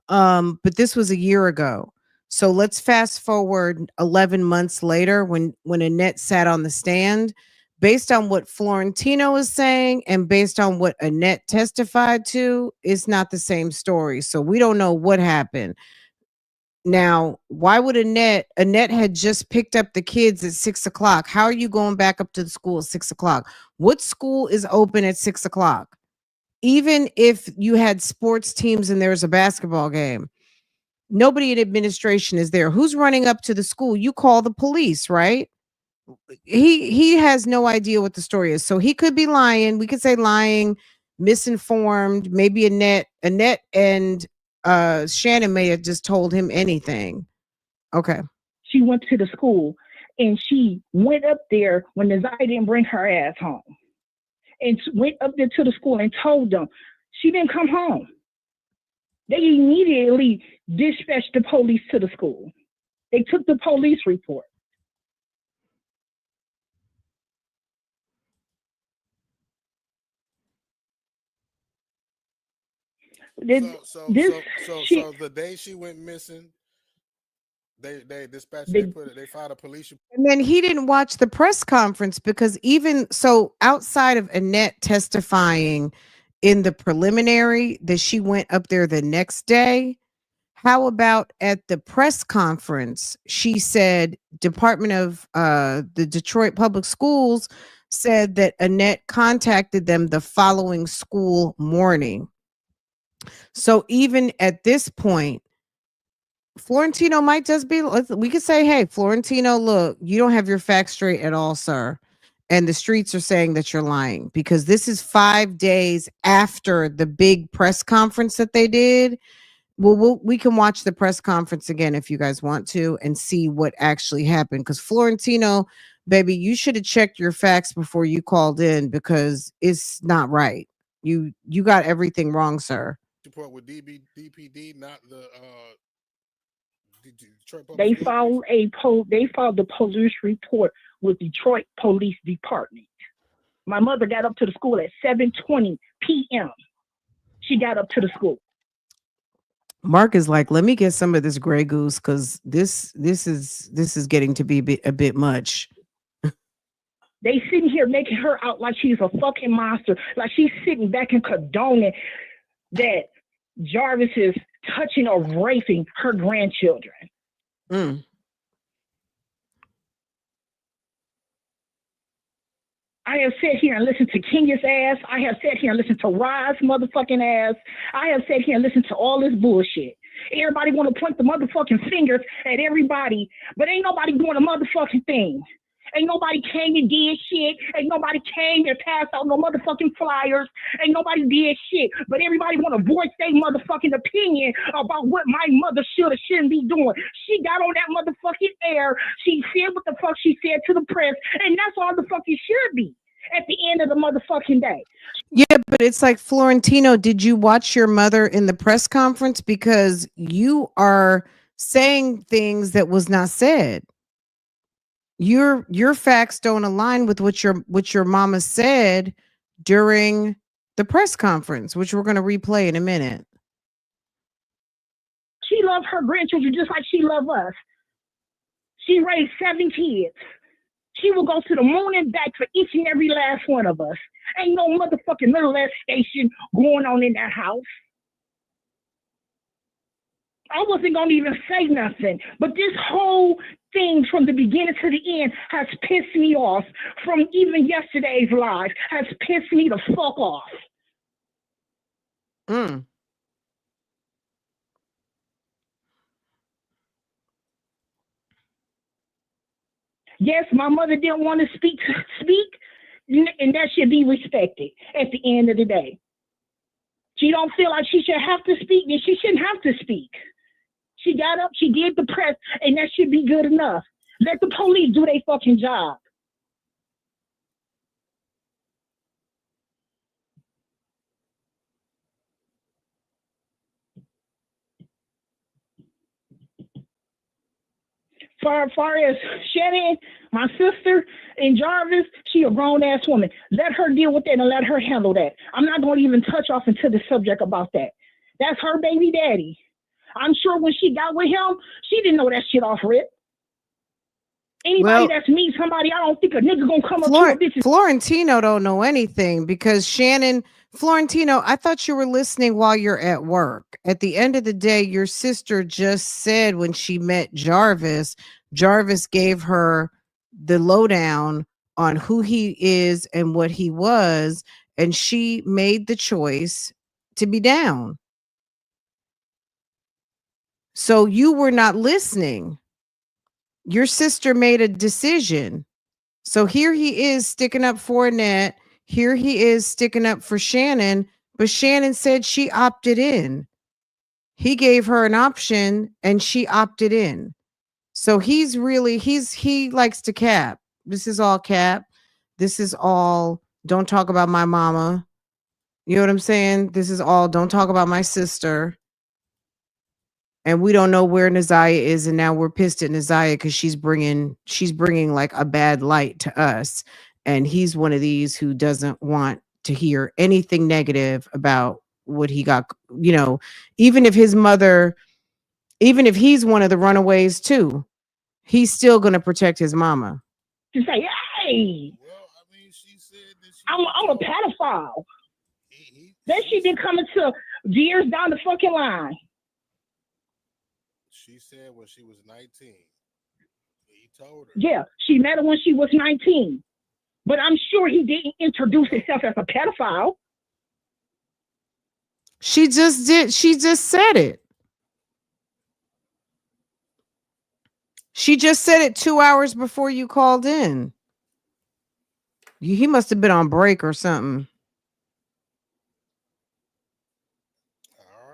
but this was a year ago. So let's fast forward 11 months later when Annette sat on the stand. Based on what Florentino is saying and based on what Annette testified to, it's not the same story. So we don't know what happened. Now, why would Annette had just picked up the kids at 6:00. How are you going back up to the school at 6:00? What school is open at 6:00? Even if you had sports teams and there's a basketball game, nobody in administration is there. Who's running up to the school? You call the police, right? He has no idea what the story is. So he could be lying. We could say lying, misinformed. Maybe Annette and Shannon may have just told him anything. Okay. She went to the school and she went up there when the Ziyah didn't bring her ass home. And went up there to the school and told them she didn't come home. They immediately dispatched the police to the school. They took the police report. So the day she went missing, they dispatched. They filed a police report. And then he didn't watch the press conference because even so, outside of Annette testifying in the preliminary that she went up there the next day, how about at the press conference? She said Department of the Detroit Public Schools said that Annette contacted them the following school morning. So even at this point, Florentino might just be, we could say, hey, Florentino, look, you don't have your facts straight at all, sir. And the streets are saying that you're lying because this is 5 days after the big press conference that they did. Well, we can watch the press conference again if you guys want to and see what actually happened. Because Florentino, baby, you should have checked your facts before you called in because it's not right. You got everything wrong, sir. Report with DPD, not the Detroit Public They filed the police report with Detroit Police Department. My mother got up to the school at 7:20 p.m. She got up to the school. Mark is like, let me get some of this Grey Goose because this is getting to be a bit much. They sitting here making her out like she's a fucking monster, like she's sitting back and condoning that Jarvis is touching or raping her grandchildren. Mm. I have sat here and listened to Kenya's ass. I have sat here and listened to Rod's motherfucking ass. I have sat here and listened to all this bullshit. Everybody want to point the motherfucking fingers at everybody, but ain't nobody doing a motherfucking thing. Ain't nobody came and did shit. Ain't nobody came and passed out no motherfucking flyers. Ain't nobody did shit. But everybody want to voice their motherfucking opinion about what my mother should or shouldn't be doing. She got on that motherfucking air. She said what the fuck she said to the press. And that's all the fuck it should be at the end of the motherfucking day. Yeah, but it's like, Florentino, did you watch your mother in the press conference? Because you are saying things that was not said. Your facts don't align with what your mama said during the press conference, which we're going to replay in a minute. She loved her grandchildren just like she loved us. She raised 7 kids. She will go to the moon and back for each and every last one of us. Ain't no motherfucking molestation going on in that house. I wasn't going to even say nothing, but this whole thing from the beginning to the end has pissed me off. From even yesterday's live has pissed me the fuck off. Mm. Yes, my mother didn't want to speak, and that should be respected at the end of the day. She don't feel like she should have to speak, then she shouldn't have to speak. She got up, she did the press, and that should be good enough. Let the police do their fucking job. Far as Shannon, my sister, and Jarvis, she a grown-ass woman. Let her deal with that and let her handle that. I'm not going to even touch off into the subject about that. That's her baby daddy. I'm sure when she got with him, she didn't know that shit off rip. Anybody that's me, somebody, I don't think a nigga gonna come up to a bitch. Florentino don't know anything because Florentino, I thought you were listening while you're at work. At the end of the day, your sister just said when she met Jarvis gave her the lowdown on who he is and what he was, and she made the choice to be down. So you were not listening. Your sister made a decision. So here he is sticking up for Annette. Here he is sticking up for Shannon. But Shannon said she opted in. He gave her an option and she opted in. So he likes to cap. This is all cap. This is all don't talk about my mama. You know what I'm saying? This is all don't talk about my sister. And we don't know where Ziyah is, and now we're pissed at Ziyah because she's bringing like a bad light to us, and he's one of these who doesn't want to hear anything negative about what he got. You know, even if he's one of the runaways too, he's still going to protect his mama. To say, hey, well, I mean, she said that I'm a pedophile. Then she been coming to years down the fucking line. She said when she was 19. He told her. Yeah, she met her when she was 19. But I'm sure he didn't introduce himself as a pedophile. She just did. She just said it. She just said it 2 hours before you called in. He must have been on break or something.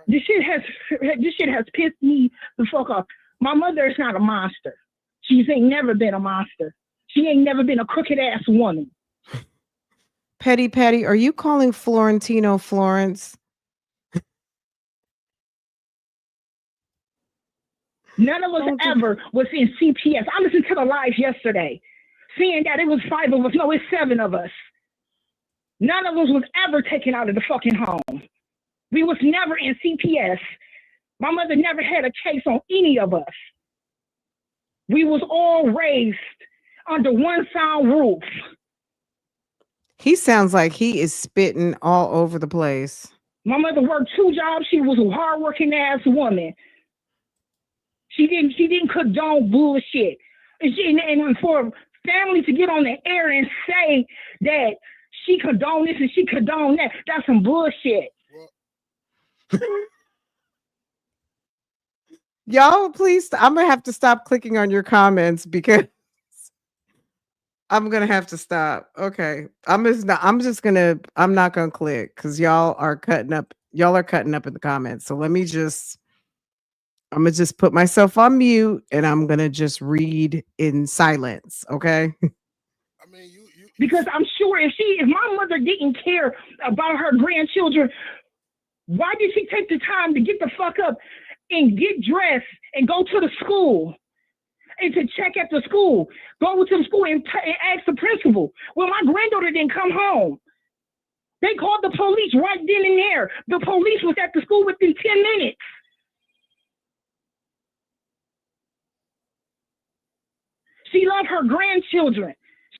This shit has pissed me the fuck off. My mother is not a monster. She ain't never been a monster. She ain't never been a crooked ass woman. Patty, are you calling Florentino Florence? None of us ever was in CPS. I listened to the live yesterday, seeing that it was 5 of us. No, it's 7 of us. None of us was ever taken out of the fucking home. We was never in CPS. My mother never had a case on any of us. We was all raised under one sound roof. He sounds like he is spitting all over the place. My mother worked 2 jobs. She was a hardworking ass woman. She didn't condone bullshit. And for family to get on the air and say that she condoned this and she condoned that, that's some bullshit. Y'all, please, I'm gonna have to stop clicking on your comments because I'm gonna have to stop. Okay, I'm not gonna click because y'all are cutting up. Y'all are cutting up in the comments. So I'm gonna just put myself on mute and I'm gonna just read in silence. Okay. I mean, because I'm sure if my mother didn't care about her grandchildren, why did she take the time to get the fuck up and get dressed and go to the school and to check at the school, go to the school and ask the principal? Well, my granddaughter didn't come home. They called the police right then and there. The police was at the school within 10 minutes. She loved her grandchildren.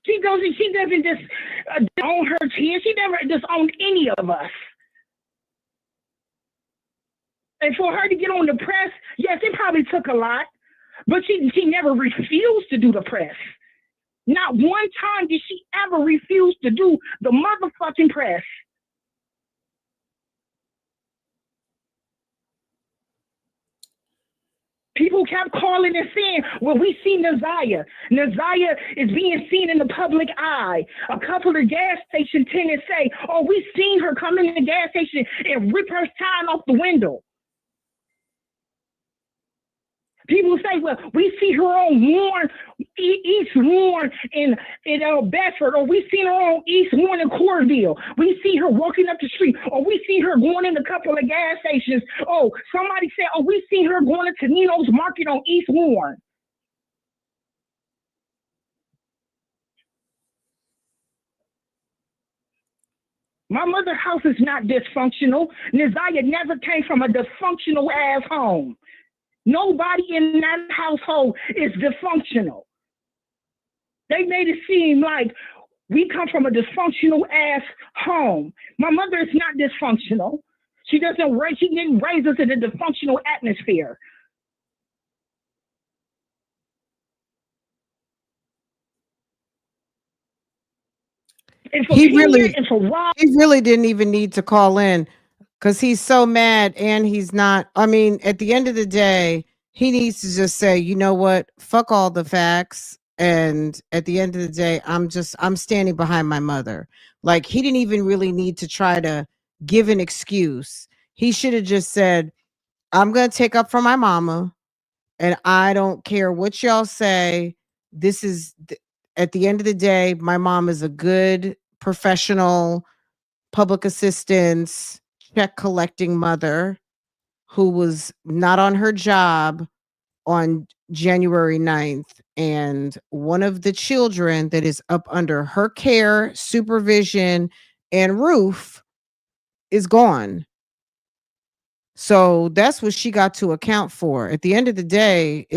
She doesn't just own her kids. She never disowned any of us. And for her to get on the press, yes, it probably took a lot, but she never refused to do the press. Not one time did she ever refuse to do the motherfucking press. People kept calling and saying, well, we see Ziyah. Ziyah is being seen in the public eye. A couple of gas station tenants say, oh, we seen her come in the gas station and rip her sign off the window. People say, well, we see her on Warren, East Warren in Bedford, or we seen her on East Warren in Corville. We see her walking up the street, or we see her going in a couple of gas stations. Oh, somebody said, oh, we see her going to Nino's Market on East Warren. My mother's house is not dysfunctional. Ziyah never came from a dysfunctional ass home. Nobody in that household is dysfunctional. They made it seem like we come from a dysfunctional ass home. My mother is not dysfunctional. She didn't raise us in a dysfunctional atmosphere. He really didn't even need to call in. Because he's so mad and he's not. I mean, at the end of the day, he needs to just say, you know what? Fuck all the facts. And at the end of the day, I'm standing behind my mother. Like, he didn't even really need to try to give an excuse. He should have just said, I'm going to take up for my mama. And I don't care what y'all say. At the end of the day, my mom is a good professional public assistance check collecting mother who was not on her job on January 9th. And one of the children that is up under her care, supervision, and roof is gone. So that's what she got to account for. At the end of the day,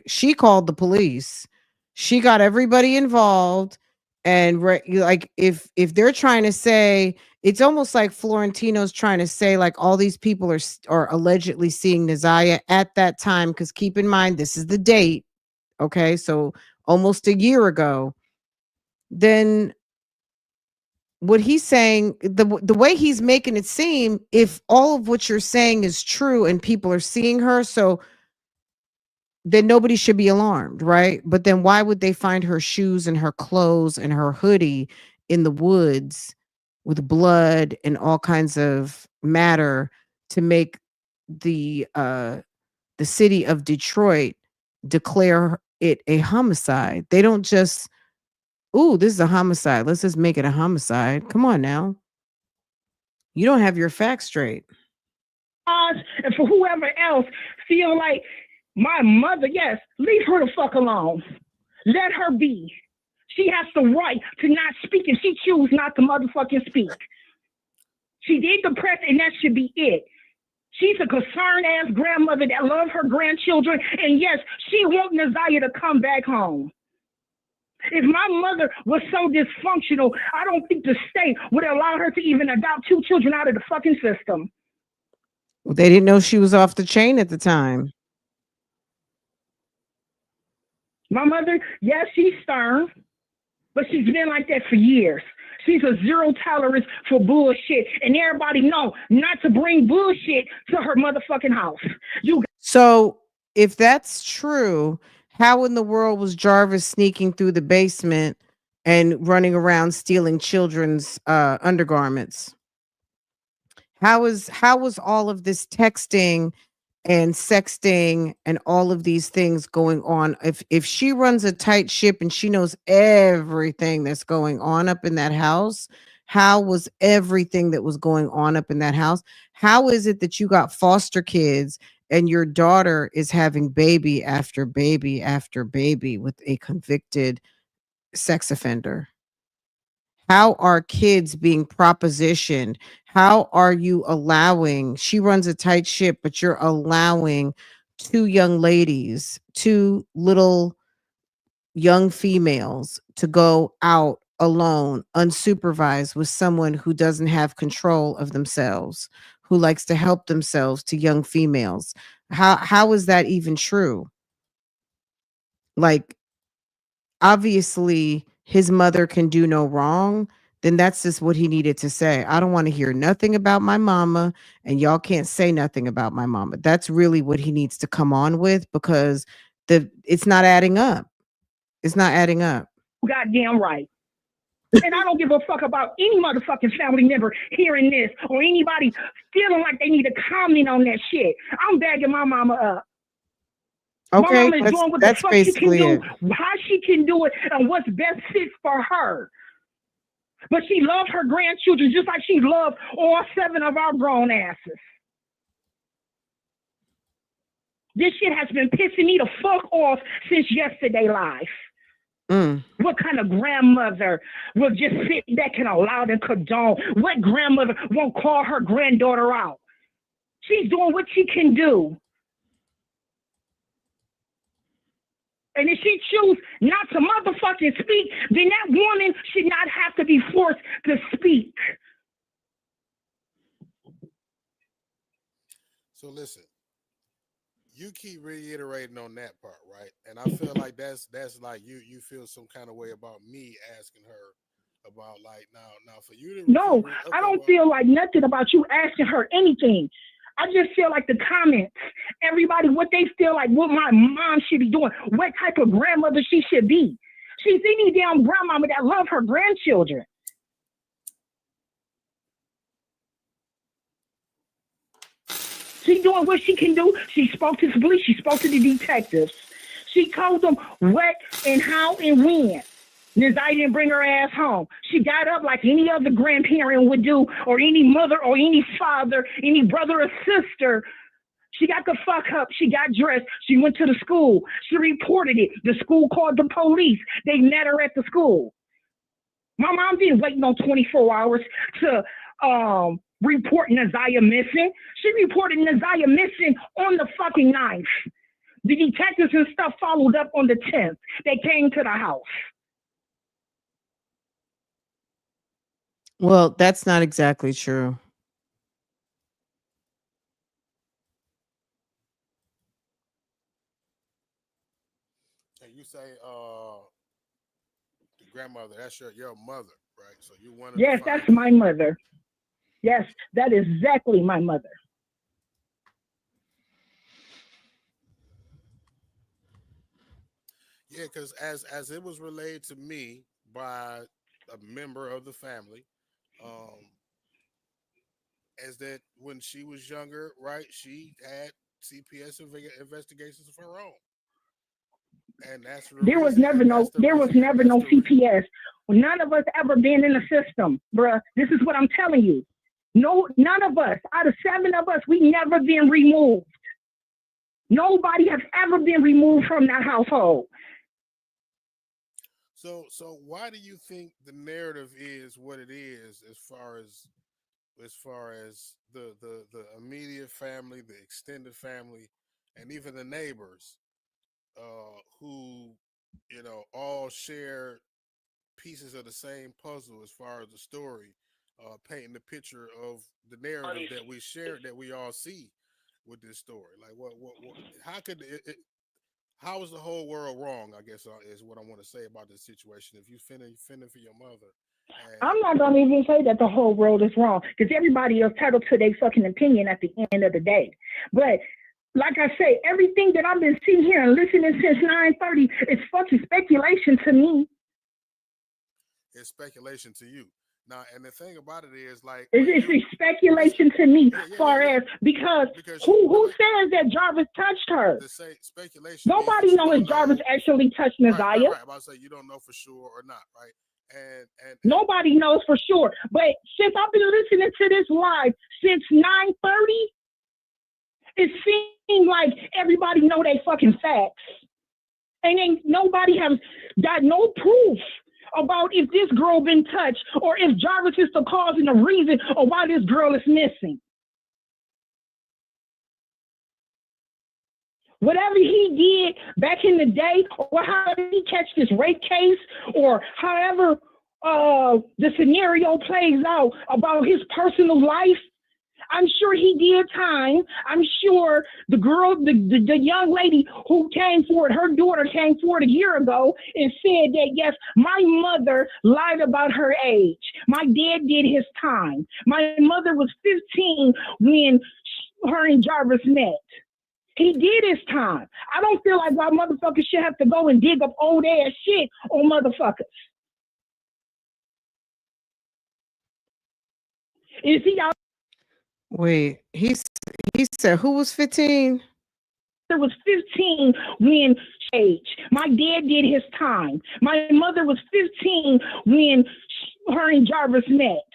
she called the police. She got everybody involved. And like if they're trying to say, it's almost like Florentino's trying to say like all these people are allegedly seeing Ziyah at that time, because keep in mind this is the date, okay? So almost a year ago. Then what he's saying, the way he's making it seem, if all of what you're saying is true and people are seeing her, so then nobody should be alarmed, right? But then why would they find her shoes and her clothes and her hoodie in the woods with blood and all kinds of matter to make the city of Detroit declare it a homicide? They don't just, ooh, this is a homicide, let's just make it a homicide. Come on now. You don't have your facts straight. And for whoever else feel like my mother, yes, leave her the fuck alone. Let her be. She has the right to not speak if she chooses not to motherfucking speak. She did the press and that should be it. She's a concerned ass grandmother that loves her grandchildren. And yes, she wants Ziyah to come back home. If my mother was so dysfunctional, I don't think the state would allow her to even adopt 2 children out of the fucking system. They didn't know she was off the chain at the time. My mother, yes, she's stern, but she's been like that for years. She's a zero tolerance for bullshit, and everybody know not to bring bullshit to her motherfucking house. So if that's true, how in the world was Jarvis sneaking through the basement and running around stealing children's undergarments? How was all of this texting and sexting and all of these things going on? If she runs a tight ship and she knows everything that's going on up in that house, how was everything that was going on up in that house? How is it that you got foster kids and your daughter is having baby after baby after baby with a convicted sex offender? How are kids being propositioned? How are you allowing? She runs a tight ship, but you're allowing 2 young ladies, 2 little young females to go out alone, unsupervised with someone who doesn't have control of themselves, who likes to help themselves to young females. How is that even true? Like, obviously his mother can do no wrong, then that's just what he needed to say. I don't want to hear nothing about my mama, and y'all can't say nothing about my mama. That's really what he needs to come on with, because it's not adding up. It's not adding up. Goddamn right. And I don't give a fuck about any motherfucking family member hearing this or anybody feeling like they need to comment on that shit. I'm bagging my mama up. Okay, my mama is doing what the fuck she can do, how she can do it, and what's best fit for her. But she loved her grandchildren just like she loved all 7 of our grown asses. This shit has been pissing me the fuck off since yesterday live. What kind of grandmother will just sit back and allow and condone? What grandmother won't call her granddaughter out? She's doing what she can do. And if she choose not to motherfucking speak, then that woman should not have to be forced to speak. So listen, you keep reiterating on that part, right? And I feel like that's like you feel some kind of way about me asking her about, like, now for you to No, I don't feel like nothing about you asking her anything. I just feel like the comments, everybody, what they feel like, what my mom should be doing, what type of grandmother she should be. She's any damn grandmama that love her grandchildren. She doing what she can do. She spoke to the police. She spoke to the detectives. She told them what and how and when. Ziyah didn't bring her ass home. She got up like any other grandparent would do, or any mother or any father, any brother or sister. She got the fuck up. She got dressed. She went to the school. She reported it. The school called the police. They met her at the school. My mom didn't wait no 24 hours to report Ziyah missing. She reported Ziyah missing on the fucking 9th. The detectives and stuff followed up on the 10th. They came to the house. Well, that's not exactly true. And you say the grandmother, that's your mother, right? So you wanted Yes, that's my mother. Yes, that is exactly my mother. Yeah, because as it was relayed to me by a member of the family, as that when she was younger, right, she had CPS investigations of her own, and that's the There was reason. never no CPS. None of us ever been in the system, bruh. This is what I'm telling you. No, none of us, out of 7 of us, we never been removed. Nobody has ever been removed from that household. So why do you think the narrative is what it is, as far as the immediate family, the extended family, and even the neighbors, who all share pieces of the same puzzle as far as the story, painting the picture of the narrative that we share, that we all see with this story. Like, what how could how is the whole world wrong? I guess is what I want to say about this situation. If you fending for your mother, I'm not gonna even say that the whole world is wrong because everybody is entitled to their fucking opinion at the end of the day. But like I say, everything that I've been sitting here and listening since 9:30 is fucking speculation to me. It's speculation to you. Now, and the thing about it is, like, it's speculation to me, far as because who says that Jarvis touched her? To say speculation. Nobody knows if Jarvis actually touched Ziyah. Right. I'm about to say you don't know for sure or not, right? And nobody knows for sure. But since I've been listening to this live since 9:30, it seems like everybody know they fucking facts, and then nobody has got no proof about if this girl been touched or if Jarvis is the cause and the reason of why this girl is missing. Whatever he did back in the day, or how he catch this rape case, or however the scenario plays out about his personal life, I'm sure he did time. I'm sure the girl, the young lady who came forward, her daughter came forward a year ago and said that, yes, my mother lied about her age. My dad did his time. My mother was 15 when her and Jarvis met. He did his time. I don't feel like my motherfuckers should have to go and dig up old ass shit on motherfuckers. Is he out? Wait, he said who was 15? There was 15 when age. My dad did his time. My mother was 15 when her and Jarvis met.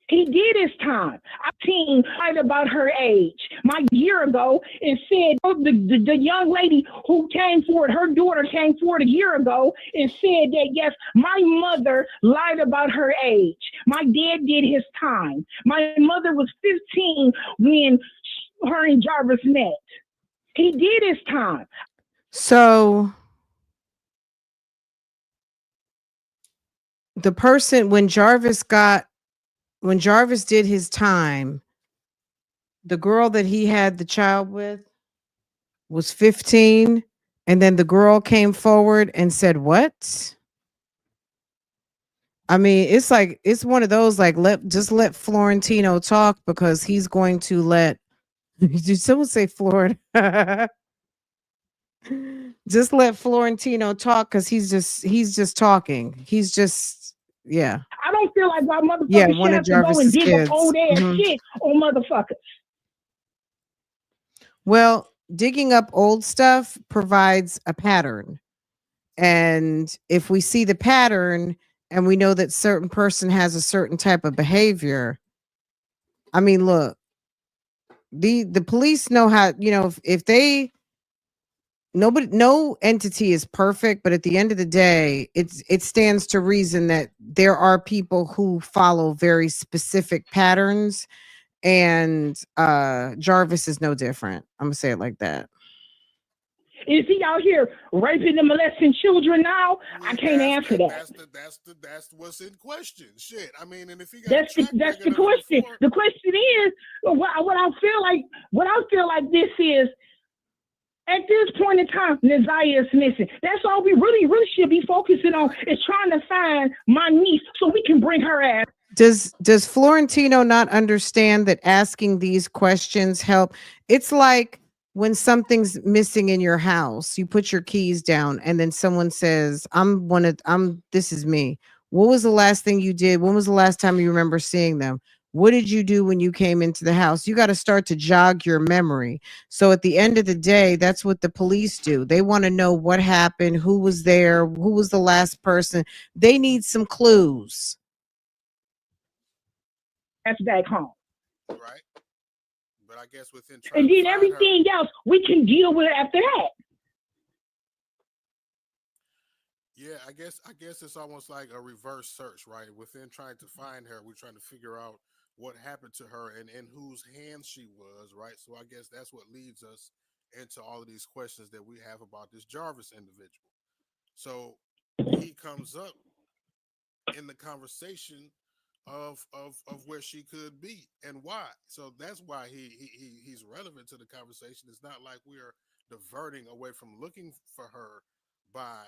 He did his time. I've seen lied about her age. My year ago and said, the young lady who came forward, her daughter came forward a year ago and said that, yes, my mother lied about her age. My dad did his time. My mother was 15 when her and Jarvis met. He did his time. So the person, when Jarvis did his time, the girl that he had the child with was 15, and then the girl came forward and said, what? I mean, it's like, it's one of those, like, just let Florentino talk, because he's going to let, did someone say Florida? Just let Florentino talk, because he's just talking. He's just, yeah. I don't feel like my motherfuckers should have to go and dig up old ass shit on motherfuckers. Well, digging up old stuff provides a pattern. And if we see the pattern and we know that certain person has a certain type of behavior, I mean, look, the police know how, if they, no entity is perfect, but at the end of the day, it stands to reason that there are people who follow very specific patterns, and Jarvis is no different. I'm gonna say it like that. Is he out here raping and molesting children now? I can't answer that. That's what's in question. Shit. I mean, and if he got that's the question. The question is, what I feel like this is, at this point in time, Ziyah is missing. That's all we really should be focusing on, is trying to find my niece so we can bring her ass. Does Florentino not understand that asking these questions help? It's like when something's missing in your house, you put your keys down and then someone says, this is me. What was the last thing you did? When was the last time you remember seeing them? What did you do when you came into the house? You got to start to jog your memory. So at the end of the day, that's what the police do. They want to know what happened, who was there, who was the last person. They need some clues. That's back home. Right. But I guess within and then everything else we can deal with after that. Yeah, I guess it's almost like a reverse search, right? Within trying to find her, we're trying to figure out what happened to her and in whose hands she was, right? So I guess that's what leads us into all of these questions that we have about this Jarvis individual. So, he comes up in the conversation of where she could be and why. So that's why he's relevant to the conversation. It's not like we're diverting away from looking for her by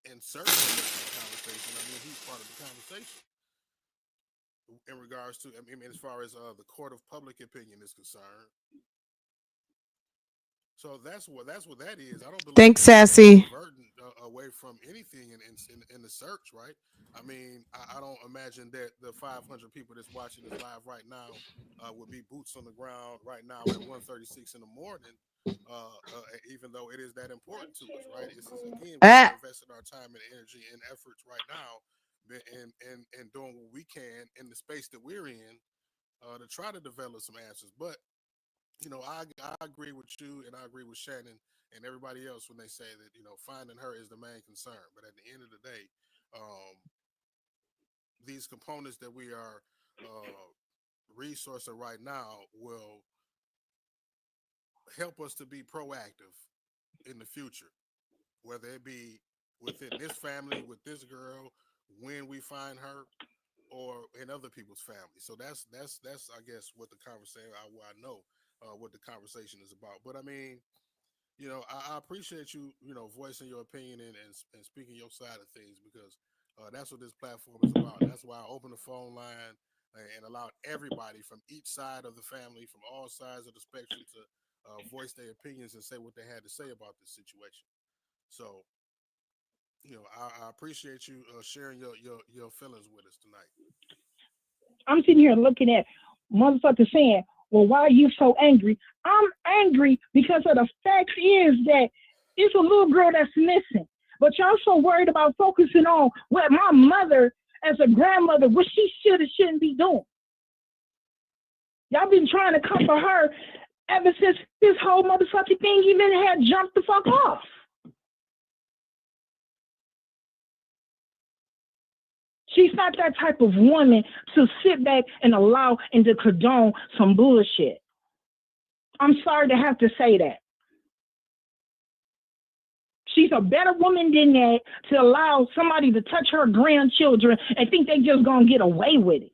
inserting him into the conversation. I mean, he's part of the conversation in regards to, I mean, as far as the court of public opinion is concerned. So that's what that is. I don't believe. Thanks, Sassy. Diverting away from anything in the search, right? I mean, I don't imagine that the 500 people that's watching this live right now would be boots on the ground right now at 1:36 in the morning. Even though it is that important to us, right? It's again, we're investing our time and energy and efforts right now, and doing what we can in the space that we're in to try to develop some answers, but. You know, I agree with you, and I agree with Shannon and everybody else when they say that finding her is the main concern. But at the end of the day, these components that we are resourcing right now will help us to be proactive in the future, whether it be within this family with this girl when we find her, or in other people's families. So that's I guess what the conversation I know. What the conversation is about. But I mean, I appreciate you, voicing your opinion and speaking your side of things, because that's what this platform is about. That's why I opened the phone line and allowed everybody from each side of the family, from all sides of the spectrum, to voice their opinions and say what they had to say about this situation. So, I appreciate you sharing your feelings with us tonight. I'm sitting here looking at motherfuckers saying, well, why are you so angry? I'm angry because of the fact is that it's a little girl that's missing. But y'all so worried about focusing on what my mother, as a grandmother, what she should or shouldn't be doing. Y'all been trying to comfort her ever since this whole motherfucking thing even had jumped the fuck off. She's not that type of woman to sit back and allow and to condone some bullshit. I'm sorry to have to say that. She's a better woman than that to allow somebody to touch her grandchildren and think they just gonna get away with it.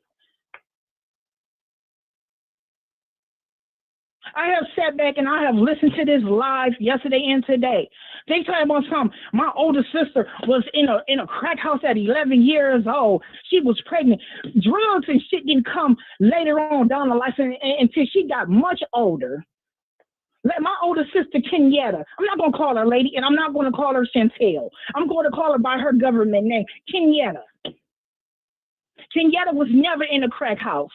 I have sat back and I have listened to this live yesterday and today. They talking about something. My older sister was in a crack house at 11 years old. She was pregnant. Drugs and shit didn't come later on down the line until she got much older. My older sister, Kenyatta, I'm not going to call her lady, and I'm not going to call her Chantel. I'm going to call her by her government name, Kenyatta. Kenyatta was never in a crack house.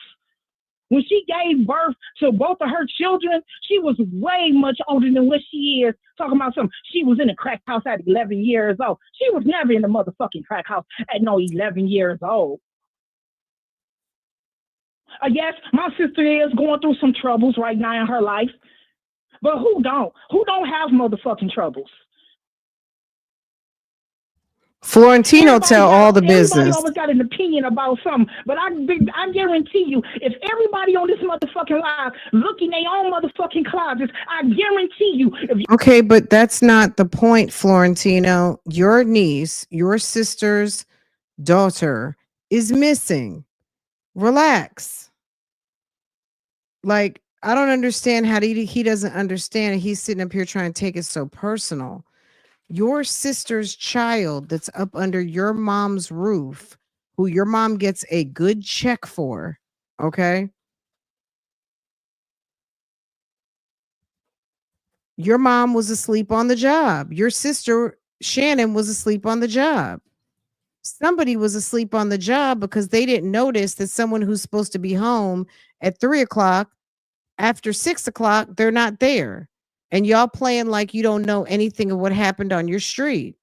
When she gave birth to both of her children, she was way much older than what she is. Talking about something, she was in a crack house at 11 years old. She was never in a motherfucking crack house at no 11 years old. Yes, my sister is going through some troubles right now in her life. But who don't? Who don't have motherfucking troubles? Florentino tell all the business. Everybody always got an opinion about something, but I guarantee you, if everybody on this motherfucking live look in their own motherfucking closets, I guarantee you. Okay, but that's not the point, Florentino. Your niece, your sister's daughter, is missing. Relax. Like, I don't understand how he doesn't understand. He's sitting up here trying to take it so personal. Your sister's child that's up under your mom's roof, who your mom gets a good check for, okay? Your mom was asleep on the job. Your sister, Shannon, was asleep on the job. Somebody was asleep on the job because they didn't notice that someone who's supposed to be home at 3:00, after 6:00, they're not there. And y'all playing like you don't know anything of what happened on your street.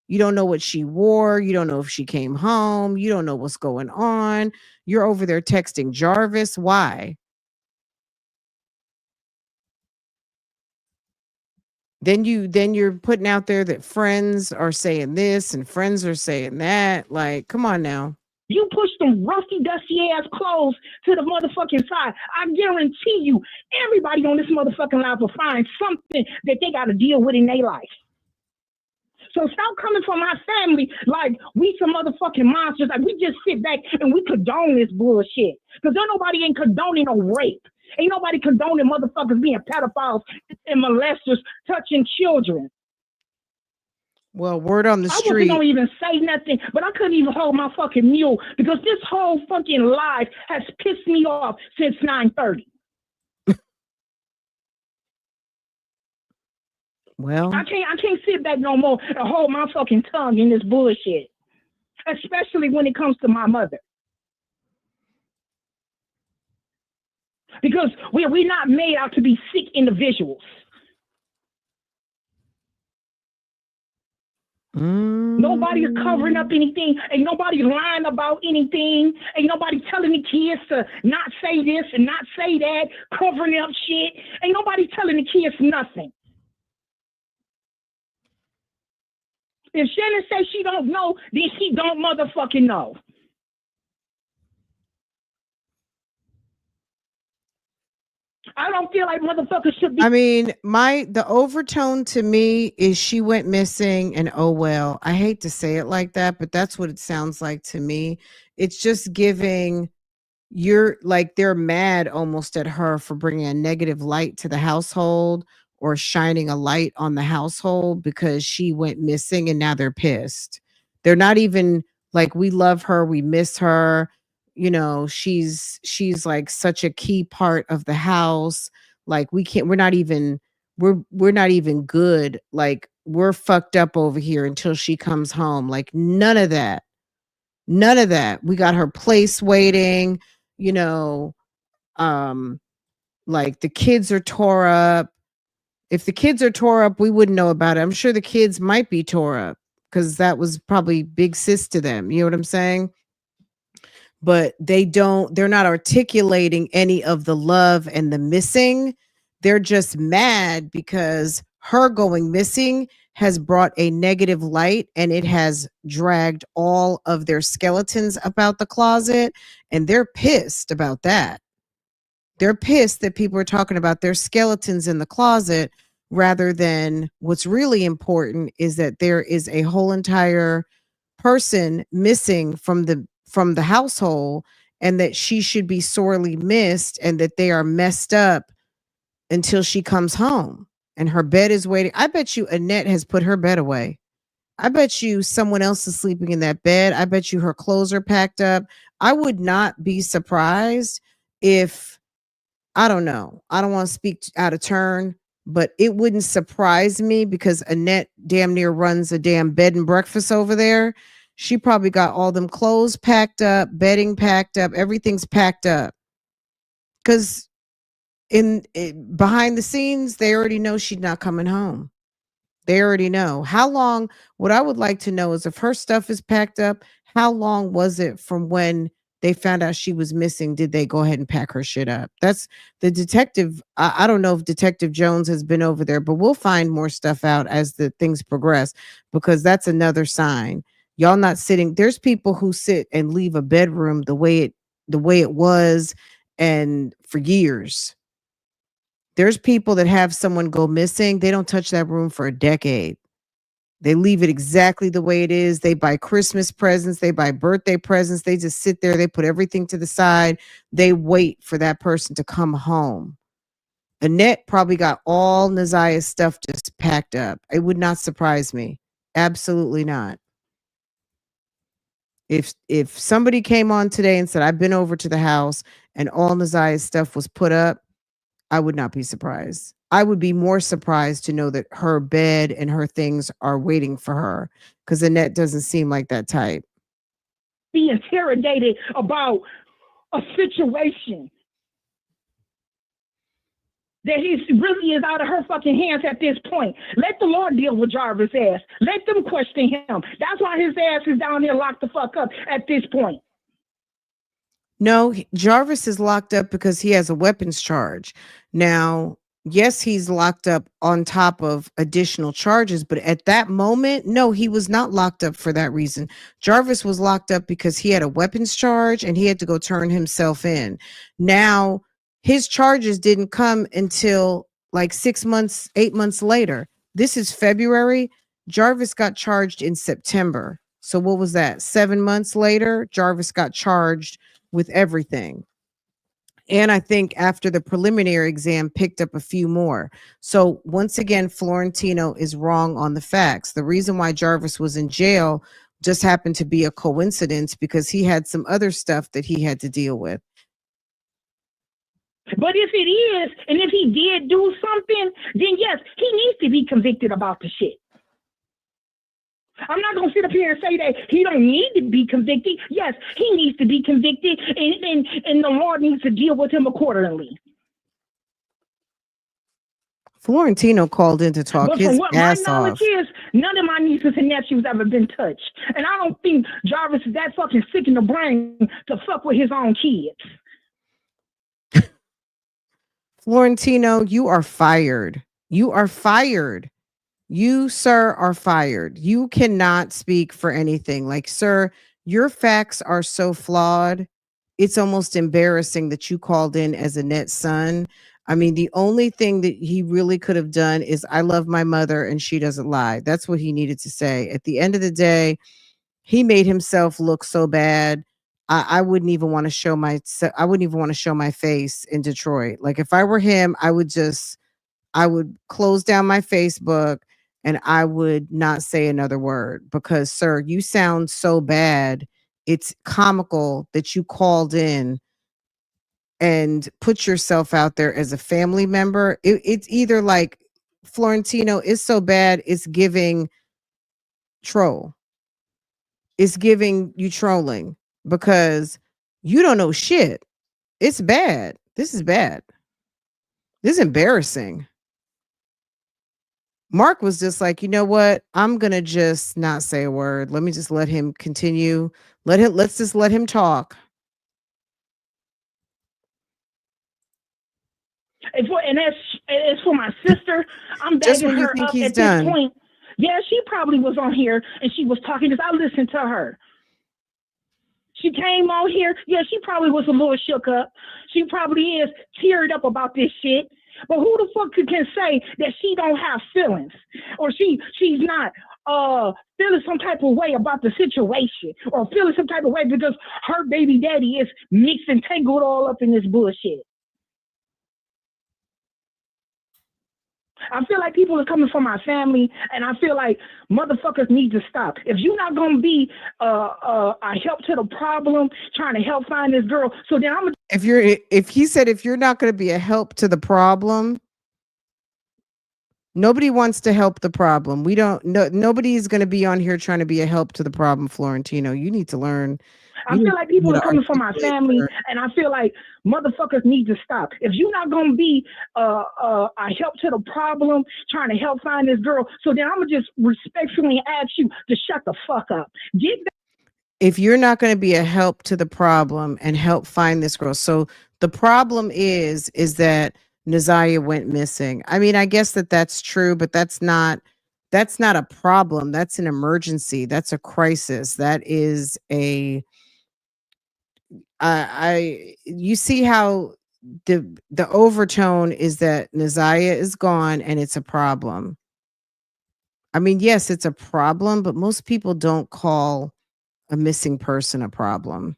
You don't know what she wore. You don't know if she came home. You don't know what's going on. You're over there texting Jarvis. Why? Then you're putting out there that friends are saying this and friends are saying that. Like, come on now. You push them rusty, dusty ass clothes to the motherfucking side. I guarantee you, everybody on this motherfucking life will find something that they got to deal with in their life. So stop coming for my family like we some motherfucking monsters. Like we just sit back and we condone this bullshit. Because nobody ain't condoning no rape. Ain't nobody condoning motherfuckers being pedophiles and molesters touching children. Well, word on the I street. wasn't gonna even say nothing, but I couldn't even hold my fucking mule because this whole fucking life has pissed me off since 9:30. Well, I can't sit back no more and hold my fucking tongue in this bullshit, especially when it comes to my mother. Because we're not made out to be sick individuals. Nobody is covering up anything. Ain't nobody lying about anything. Ain't nobody telling the kids to not say this and not say that, covering up shit. Ain't nobody telling the kids nothing. If Shannon says she don't know, then she don't motherfucking know. I don't feel like motherfuckers should be. I mean, the overtone to me is she went missing and oh well. I hate to say it like that, but that's what it sounds like to me. It's just giving they're mad almost at her for bringing a negative light to the household or shining a light on the household because she went missing and now they're pissed. They're not even like, we love her, we miss her. You know, she's like such a key part of the house. Like we're not even good. Like we're fucked up over here until she comes home. Like none of that. None of that. We got her place waiting, you know, like the kids are tore up. If the kids are tore up, we wouldn't know about it. I'm sure the kids might be tore up because that was probably big sis to them. You know what I'm saying? But they're not articulating any of the love and the missing. They're just mad because her going missing has brought a negative light and it has dragged all of their skeletons about the closet. And they're pissed about that. They're pissed that people are talking about their skeletons in the closet rather than what's really important is that there is a whole entire person missing from the household and that she should be sorely missed and that they are messed up until she comes home and her bed is waiting. I bet you Annette has put her bed away. I bet you someone else is sleeping in that bed. I bet you her clothes are packed up. I would not be surprised if, I don't know, I don't want to speak out of turn, but it wouldn't surprise me because Annette damn near runs a damn bed and breakfast over there. She probably got all them clothes packed up, bedding packed up, everything's packed up. Because behind the scenes, they already know she's not coming home. They already know. How long, what I would like to know is if her stuff is packed up, how long was it from when they found out she was missing? Did they go ahead and pack her shit up? That's the detective. I don't know if Detective Jones has been over there, but we'll find more stuff out as the things progress because that's another sign. Y'all not sitting. There's people who sit and leave a bedroom the way it was and for years. There's people that have someone go missing. They don't touch that room for a decade. They leave it exactly the way it is. They buy Christmas presents. They buy birthday presents. They just sit there. They put everything to the side. They wait for that person to come home. Annette probably got all Nazia's stuff just packed up. It would not surprise me. Absolutely not. If somebody came on today and said, I've been over to the house and all Nazia's stuff was put up, I would not be surprised. I would be more surprised to know that her bed and her things are waiting for her because Annette doesn't seem like that type. Be interrogated about a situation that he really is out of her fucking hands at this point. Let the Lord deal with Jarvis' ass. Let them question him. That's why his ass is down here locked the fuck up at this point. No, Jarvis is locked up because he has a weapons charge. Now, yes, he's locked up on top of additional charges, but at that moment, no, he was not locked up for that reason. Jarvis was locked up because he had a weapons charge and he had to go turn himself in. Now, his charges didn't come until like 6 months, 8 months later. This is February. Jarvis got charged in September. So what was that? 7 months later, Jarvis got charged with everything. And I think after the preliminary exam picked up a few more. So once again, Florentino is wrong on the facts. The reason why Jarvis was in jail just happened to be a coincidence because he had some other stuff that he had to deal with. But if it is, and if he did do something, then yes, he needs to be convicted about the shit. I'm not going to sit up here and say that he don't need to be convicted. Yes, he needs to be convicted, and the law needs to deal with him accordingly. Florentino called in to talk his what ass my knowledge off. is, none of my nieces and nephews ever been touched. And I don't think Jarvis is that fucking sick in the brain to fuck with his own kids. Florentino, you are fired. You are fired. You, sir, are fired. You cannot speak for anything. Like, sir, your facts are so flawed. It's almost embarrassing that you called in as Annette's son. I mean, the only thing that he really could have done is, I love my mother and she doesn't lie. That's what he needed to say. At the end of the day, he made himself look so bad. I wouldn't even want to show my face in Detroit. Like, if I were him, I would close down my Facebook and I would not say another word because, sir, you sound so bad. It's comical that you called in and put yourself out there as a family member. It's either like Florentino is so bad, it's giving troll. It's giving you trolling because you don't know shit. It's bad. This is bad. This is embarrassing. Mark was just like, you know what? I'm going to just not say a word. Let me just let him continue. Let's just let him talk. And as for my sister, I'm Just begging when you her think up he's at done. this point. Yeah, she probably was on here and she was talking because I listened to her. She came on here. Yeah, she probably was a little shook up. She probably is teared up about this shit. But who the fuck can say that she don't have feelings or she's not feeling some type of way about the situation or feeling some type of way because her baby daddy is mixed and tangled all up in this bullshit? I feel like people are coming from my family, and I feel like motherfuckers need to stop. If you're not gonna be a help to the problem, trying to help find this girl, so then I'm gonna. If he said if you're not going to be a help to the problem, nobody wants to help the problem. We don't. Nobody is going to be on here trying to be a help to the problem. Florentino, you need to learn. I feel like people are coming from my family, and I feel like motherfuckers need to stop. If you're not gonna be a help to the problem, trying to help find this girl, so then I'm gonna just respectfully ask you to shut the fuck up. If you're not going to be a help to the problem and help find this girl, so the problem is that Ziyah went missing. I mean, I guess that's true, but that's not a problem. That's an emergency. That's a crisis. That is a you see how the overtone is that Ziyah is gone and it's a problem. I mean, yes, it's a problem, but most people don't call a missing person a problem.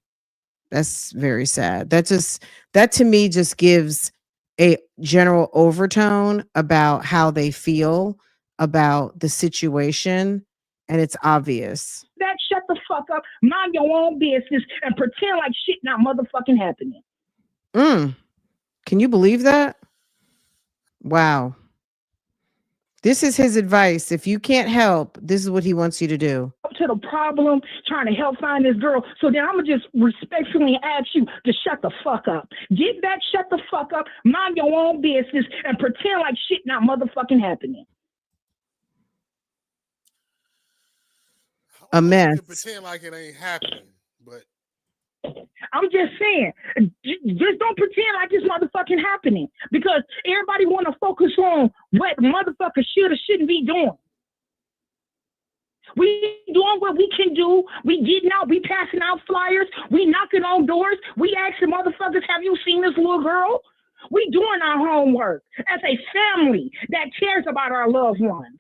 That's very sad. That to me just gives a general overtone about how they feel about the situation, and it's obvious. That shut the fuck up, mind your own business, and pretend like shit not motherfucking happening. Can you believe that? Wow. This is his advice. If you can't help, this is what he wants you to do. To the problem, trying to help find this girl. So then I'm gonna just respectfully ask you to shut the fuck up. Get back, shut the fuck up, mind your own business, and pretend like shit not motherfucking happening. A mess. You can pretend like it ain't happening, but I'm just saying, just don't pretend like it's motherfucking happening because everybody want to focus on what motherfuckers should or shouldn't be doing. We doing what we can do. We getting out. We passing out flyers. We knocking on doors. We asking motherfuckers, have you seen this little girl? We doing our homework as a family that cares about our loved ones.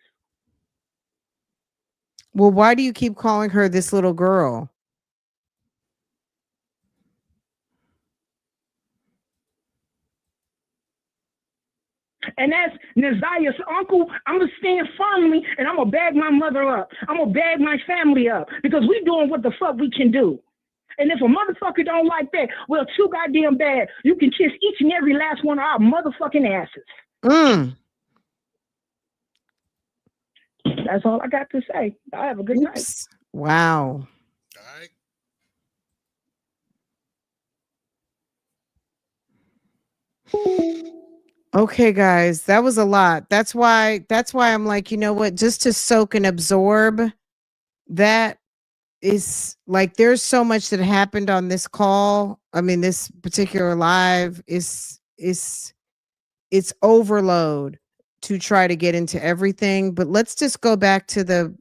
Well, why do you keep calling her this little girl? And that's Naziah's uncle. I'm going to stand firmly and I'm going to bag my mother up. I'm going to bag my family up because we doing what the fuck we can do. And if a motherfucker don't like that, well, too goddamn bad. You can kiss each and every last one of our motherfucking asses. That's all I got to say. I have a good night. Wow. All right. Okay, guys, that was a lot. That's why I'm like, you know what, just to soak and absorb that is like, there's so much that happened on this call. I mean, this particular live is it's overload to try to get into everything. But let's just go back to the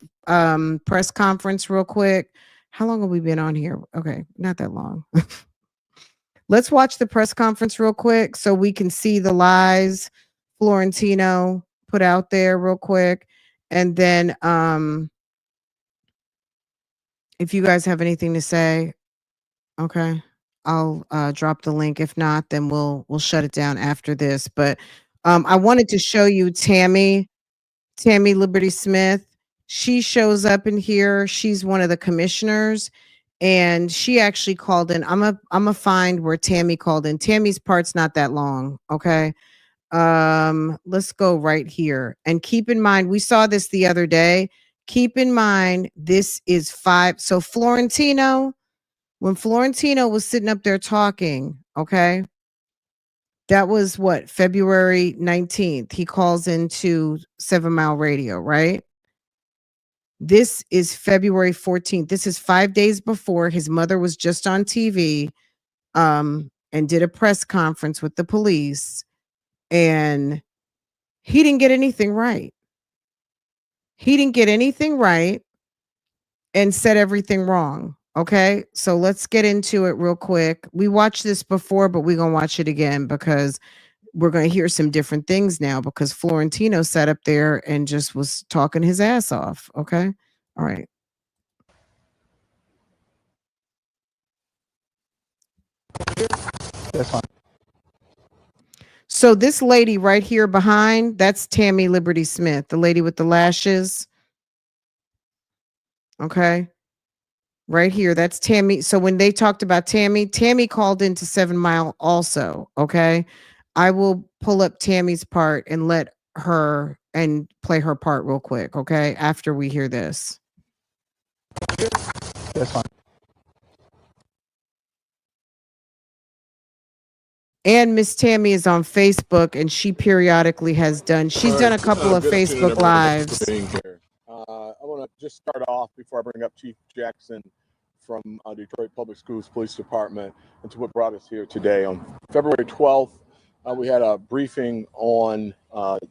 press conference real quick. How long have we been on here? Okay, not that long. Let's watch the press conference real quick so we can see the lies Florentino put out there real quick. And then if you guys have anything to say, okay, I'll drop the link. If not, then we'll shut it down after this. But I wanted to show you Tammy Liberty Smith. She shows up in here. She's one of the commissioners. And she actually called in. I'm a find where Tammy called in. Tammy's part's not that long. Okay. Let's go right here. And keep in mind, we saw this the other day. Keep in mind, this is 5. So Florentino, when Florentino was sitting up there talking, okay, that was what, February 19th. He calls into 7 Mile Radio, right? This is February 14th. This is 5 days before his mother was just on TV and did a press conference with the police, and he didn't get anything right. He didn't get anything right and said everything wrong. Okay, so let's get into it real quick. We watched this before, but we're going to watch it again because we're going to hear some different things now because Florentino sat up there and just was talking his ass off. Okay, all right. That's fine. So this lady right here behind, that's Tammy Liberty Smith, the lady with the lashes. Okay. Right here, that's Tammy. So when they talked about Tammy called into 7 Mile also. Okay. I will pull up Tammy's part and let her and play her part real quick. Okay. After we hear this. That's fine. And Miss Tammy is on Facebook, and she periodically has done. She's done a couple of Facebook Lives. I want to just start off before I bring up Chief Jackson from Detroit Public Schools Police Department and to what brought us here today. On February 12th, we had a briefing on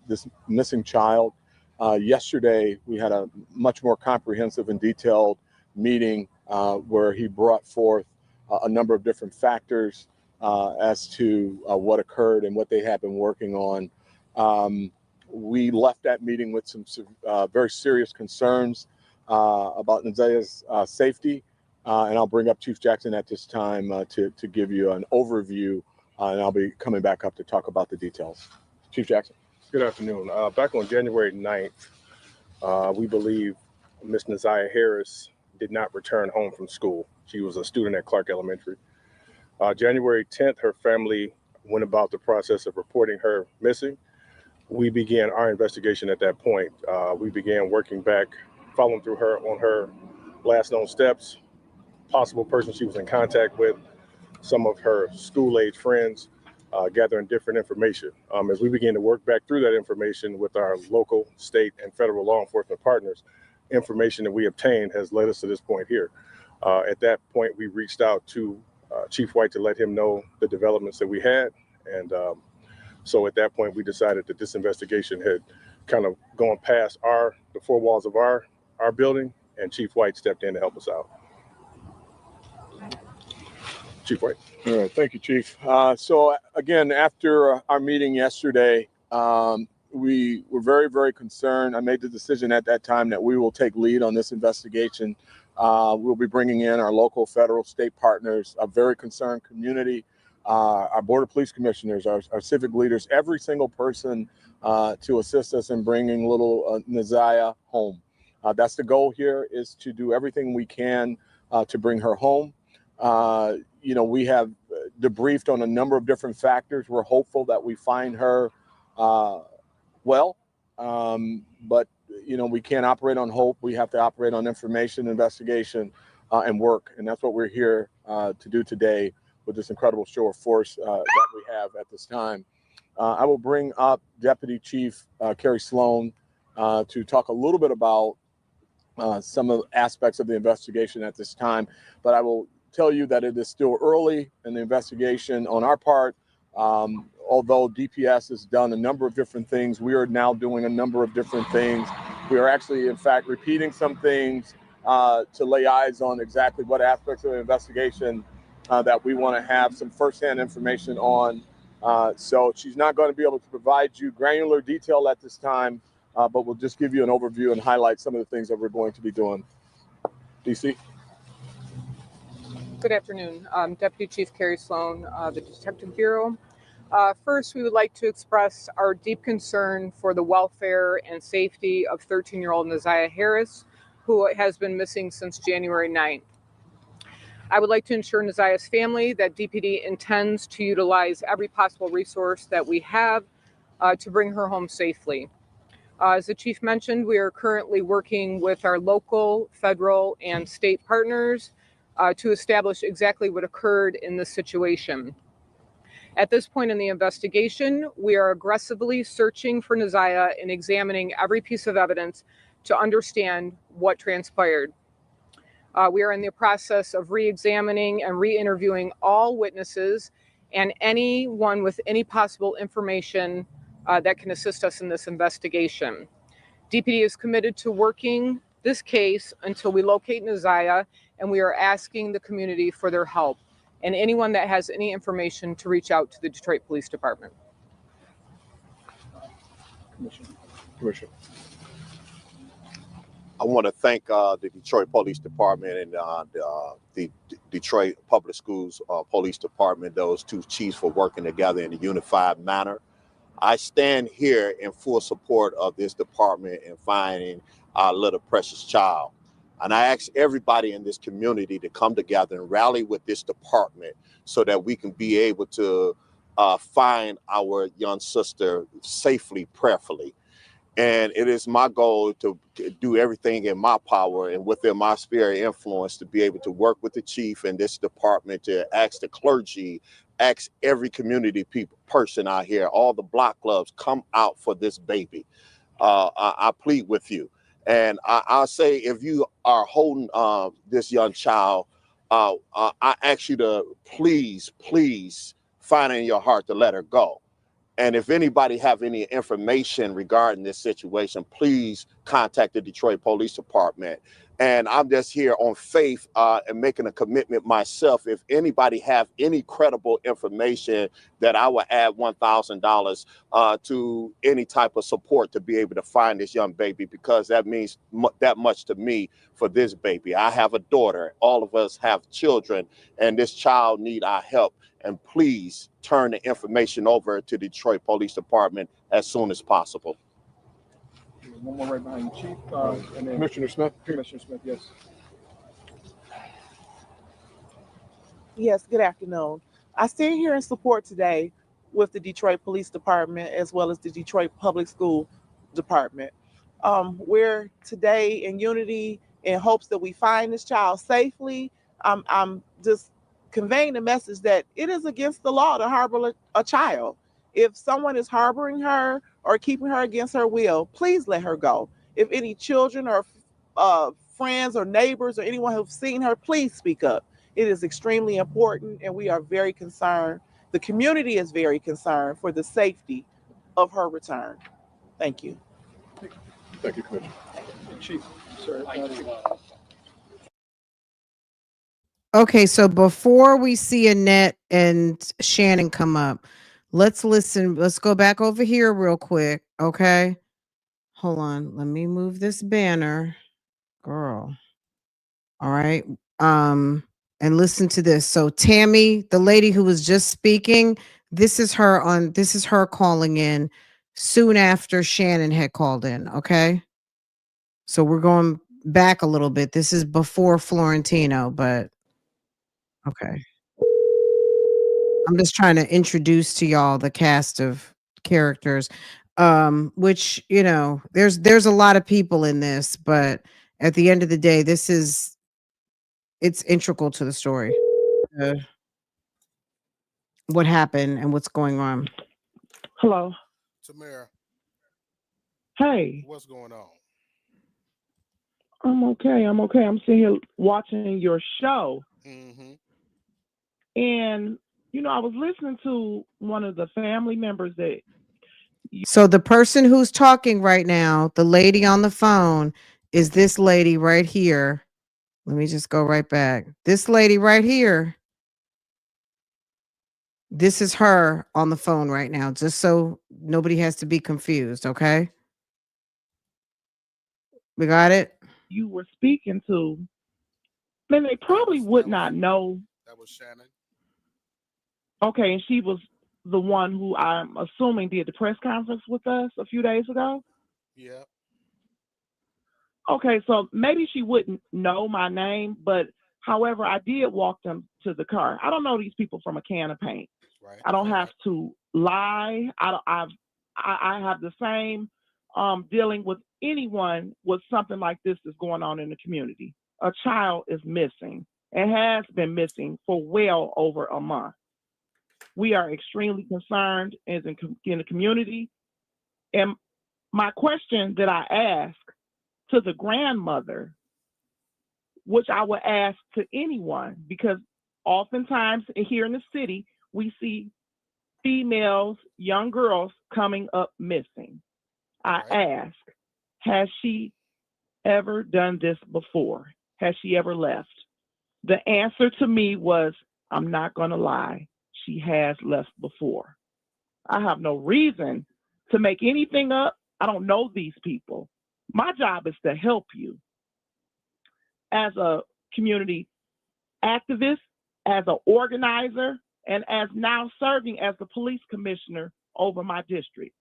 this missing child. Yesterday, we had a much more comprehensive and detailed meeting where he brought forth a number of different factors as to what occurred and what they have been working on. We left that meeting with some very serious concerns about Ziyah's safety. And I'll bring up Chief Jackson at this time to give you an overview, and I'll be coming back up to talk about the details. Chief Jackson. Good afternoon. Back on January 9th, we believe Miss Ziyah Harris did not return home from school. She was a student at Clark Elementary. January 10th, her family went about the process of reporting her missing. We began our investigation at that point. We began working back, following through her on her last known steps, possible person she was in contact with, some of her school-age friends, gathering different information. As we began to work back through that information with our local, state, and federal law enforcement partners, information that we obtained has led us to this point here. At that point, we reached out to Chief White to let him know the developments that we had. And so at that point, we decided that this investigation had kind of gone past the four walls of our building, and Chief White stepped in to help us out. Chief White. All right, thank you, Chief. So again, after our meeting yesterday, we were very, very concerned. I made the decision at that time that we will take lead on this investigation. We'll be bringing in our local, federal, state partners, a very concerned community, our Board of Police Commissioners, our civic leaders, every single person to assist us in bringing little Ziyah home. That's the goal here, is to do everything we can to bring her home. We have debriefed on a number of different factors. We're hopeful that we find her well, but we can't operate on hope. We have to operate on information, investigation, and work, and that's what we're here to do today with this incredible show of force that we have at this time. I will bring up Deputy Chief Carrie Sloan to talk a little bit about some of the aspects of the investigation at this time, but I will tell you that it is still early in the investigation on our part. Although DPS has done a number of different things, we are now doing a number of different things. We are actually, in fact, repeating some things to lay eyes on exactly what aspects of the investigation that we want to have some firsthand information on. So she's not going to be able to provide you granular detail at this time, but we'll just give you an overview and highlight some of the things that we're going to be doing. DC? Good afternoon. Deputy Chief Carrie Sloan, the Detective Bureau. First, we would like to express our deep concern for the welfare and safety of 13-year-old Ziyah Harris, who has been missing since January 9th. I would like to ensure Ziyah's family that DPD intends to utilize every possible resource that we have to bring her home safely. As the Chief mentioned, we are currently working with our local, federal, and state partners to establish exactly what occurred in this situation. At this point in the investigation, we are aggressively searching for Ziyah and examining every piece of evidence to understand what transpired. We are in the process of re-examining and re-interviewing all witnesses and anyone with any possible information that can assist us in this investigation. DPD is committed to working this case until we locate Ziyah, and we are asking the community for their help and anyone that has any information to reach out to the Detroit Police Department. Commissioner. I want to thank the Detroit Police Department and the Detroit Public Schools Police Department, those two chiefs, for working together in a unified manner. I stand here in full support of this department in finding our little precious child. And I ask everybody in this community to come together and rally with this department so that we can be able to find our young sister safely, prayerfully. And it is my goal to do everything in my power and within my sphere of influence to be able to work with the chief and this department to ask the clergy, ask every community person out here, all the block clubs, come out for this baby. I plead with you. And I'll say, if you are holding this young child, I ask you to please find in your heart to let her go. And if anybody have any information regarding this situation, please contact the Detroit Police Department. And I'm just here on faith and making a commitment myself. If anybody have any credible information, that I will add $1,000 to any type of support to be able to find this young baby, because that means that much to me for this baby. I have a daughter. All of us have children, and this child need our help. And please turn the information over to the Detroit Police Department as soon as possible. One more right behind you, Chief. And then Commissioner Smith. Commissioner Smith, yes. Yes, good afternoon. I stand here in support today with the Detroit Police Department as well as the Detroit Public School Department. We're today in unity in hopes that we find this child safely. I'm just conveying the message that it is against the law to harbor a child. If someone is harboring her or keeping her against her will, please let her go. If any children or friends or neighbors or anyone who've seen her, please speak up. It is extremely important, and we are very concerned. The community is very concerned for the safety of her return. Thank you. Thank you, Commissioner. Chief, sir. Okay, so before we see Annette and Shannon come up, let's listen. Let's go back over here real quick. Okay. Hold on. Let me move this banner. Girl. All right. And listen to this. So Tammy, the lady who was just speaking, this is her calling in soon after Shannon had called in. Okay. So we're going back a little bit. This is before Florentino, but okay. I'm just trying to introduce to y'all the cast of characters. Which, there's a lot of people in this, but at the end of the day, it's integral to the story. Uh, what happened and what's going on. Hello. Tamara, Hey, what's going on? I'm okay. I'm sitting here watching your show. Mm-hmm. And, I was listening to one of the family members that. So the person who's talking right now, the lady on the phone, is this lady right here. Let me just go right back. This lady right here. This is her on the phone right now, just so nobody has to be confused, okay? We got it? You were speaking to, and they probably would not know. That was Shannon. Okay, and she was the one who I'm assuming did the press conference with us a few days ago. Yeah. Okay, so maybe she wouldn't know my name, but however, I did walk them to the car. I don't know these people from a can of paint. Right. I don't have to lie. I have the same dealing with anyone with something like this that's going on in the community. A child is missing and has been missing for well over a month. We are extremely concerned as in the community. And my question that I ask to the grandmother, which I would ask to anyone, because oftentimes here in the city, we see females, young girls coming up missing. I ask, has she ever done this before? Has she ever left? The answer to me was, I'm not going to lie, she has left before. I have no reason to make anything up. I don't know these people. My job is to help you as a community activist, as an organizer, and as now serving as the police commissioner over my district.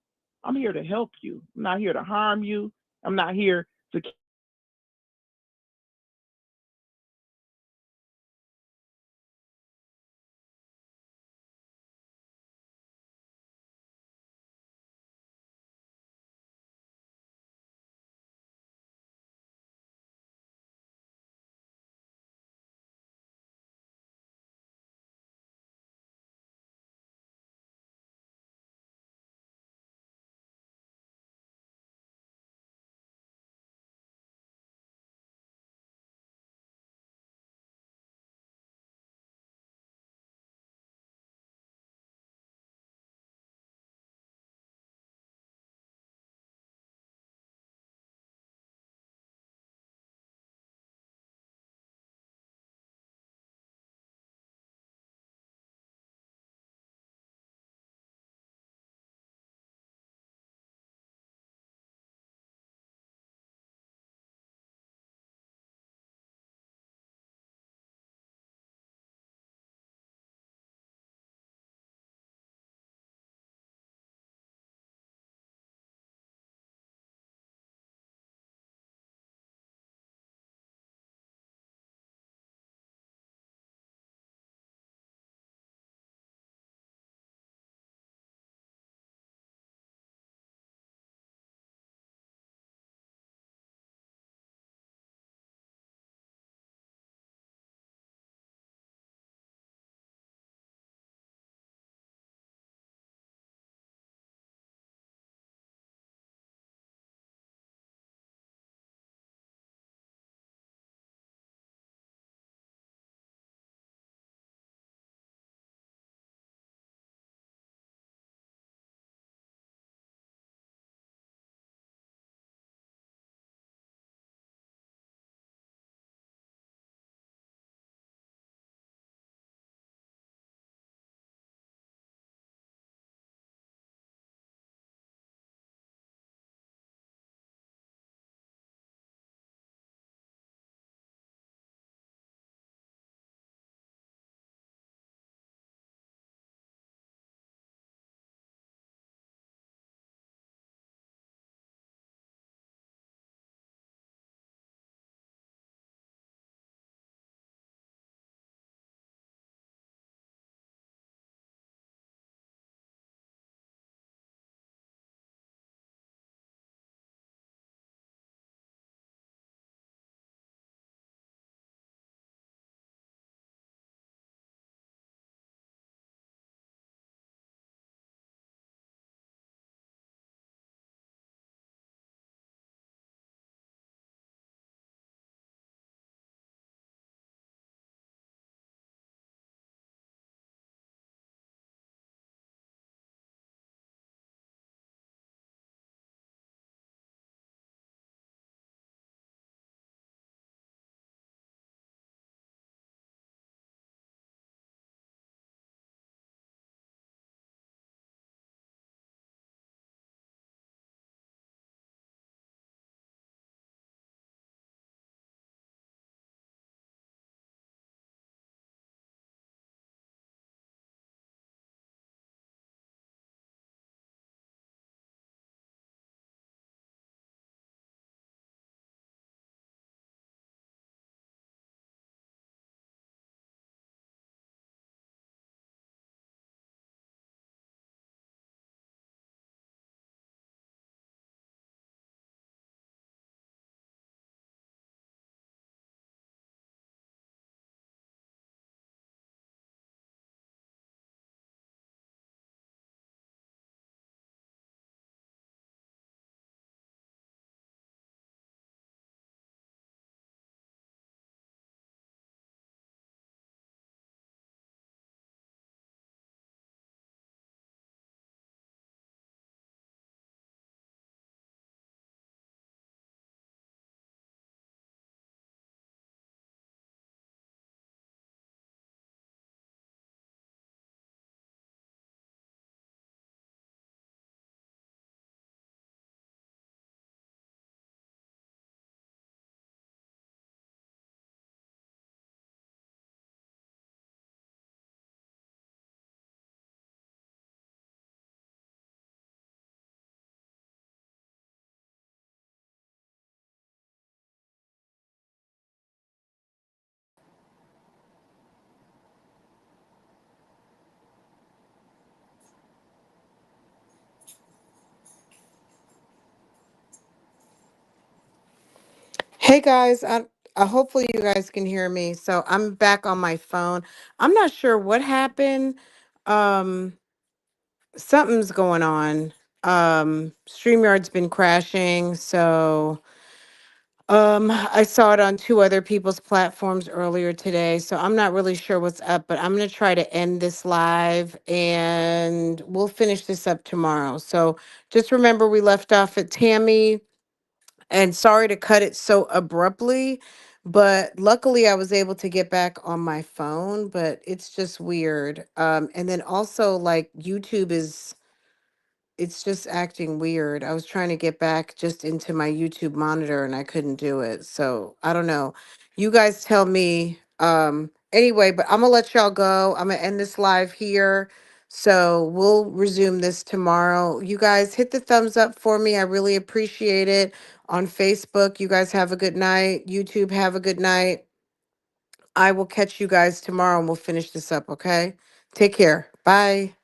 I'm here to help you. I'm not here to harm you. I'm not here to Hey guys, hopefully you guys can hear me. So I'm back on my phone. I'm not sure what happened. Um, Something's going on. StreamYard's been crashing, so I saw it on two other people's platforms earlier today. So I'm not really sure what's up, but I'm gonna try to end this live and we'll finish this up tomorrow. So just remember we left off at Tammy. And sorry to cut it so abruptly, but luckily I was able to get back on my phone, but it's just weird. And then also like YouTube is it's just acting weird. I was trying to get back just into my YouTube monitor and I couldn't do it. So I don't know. You guys tell me. Anyway, but I'm gonna let y'all go. I'm gonna end this live here. So we'll resume this tomorrow. You guys hit the thumbs up for me. I really appreciate it. On Facebook, you guys have a good night. YouTube, have a good night. I will catch you guys tomorrow and we'll finish this up, okay? Take care. Bye.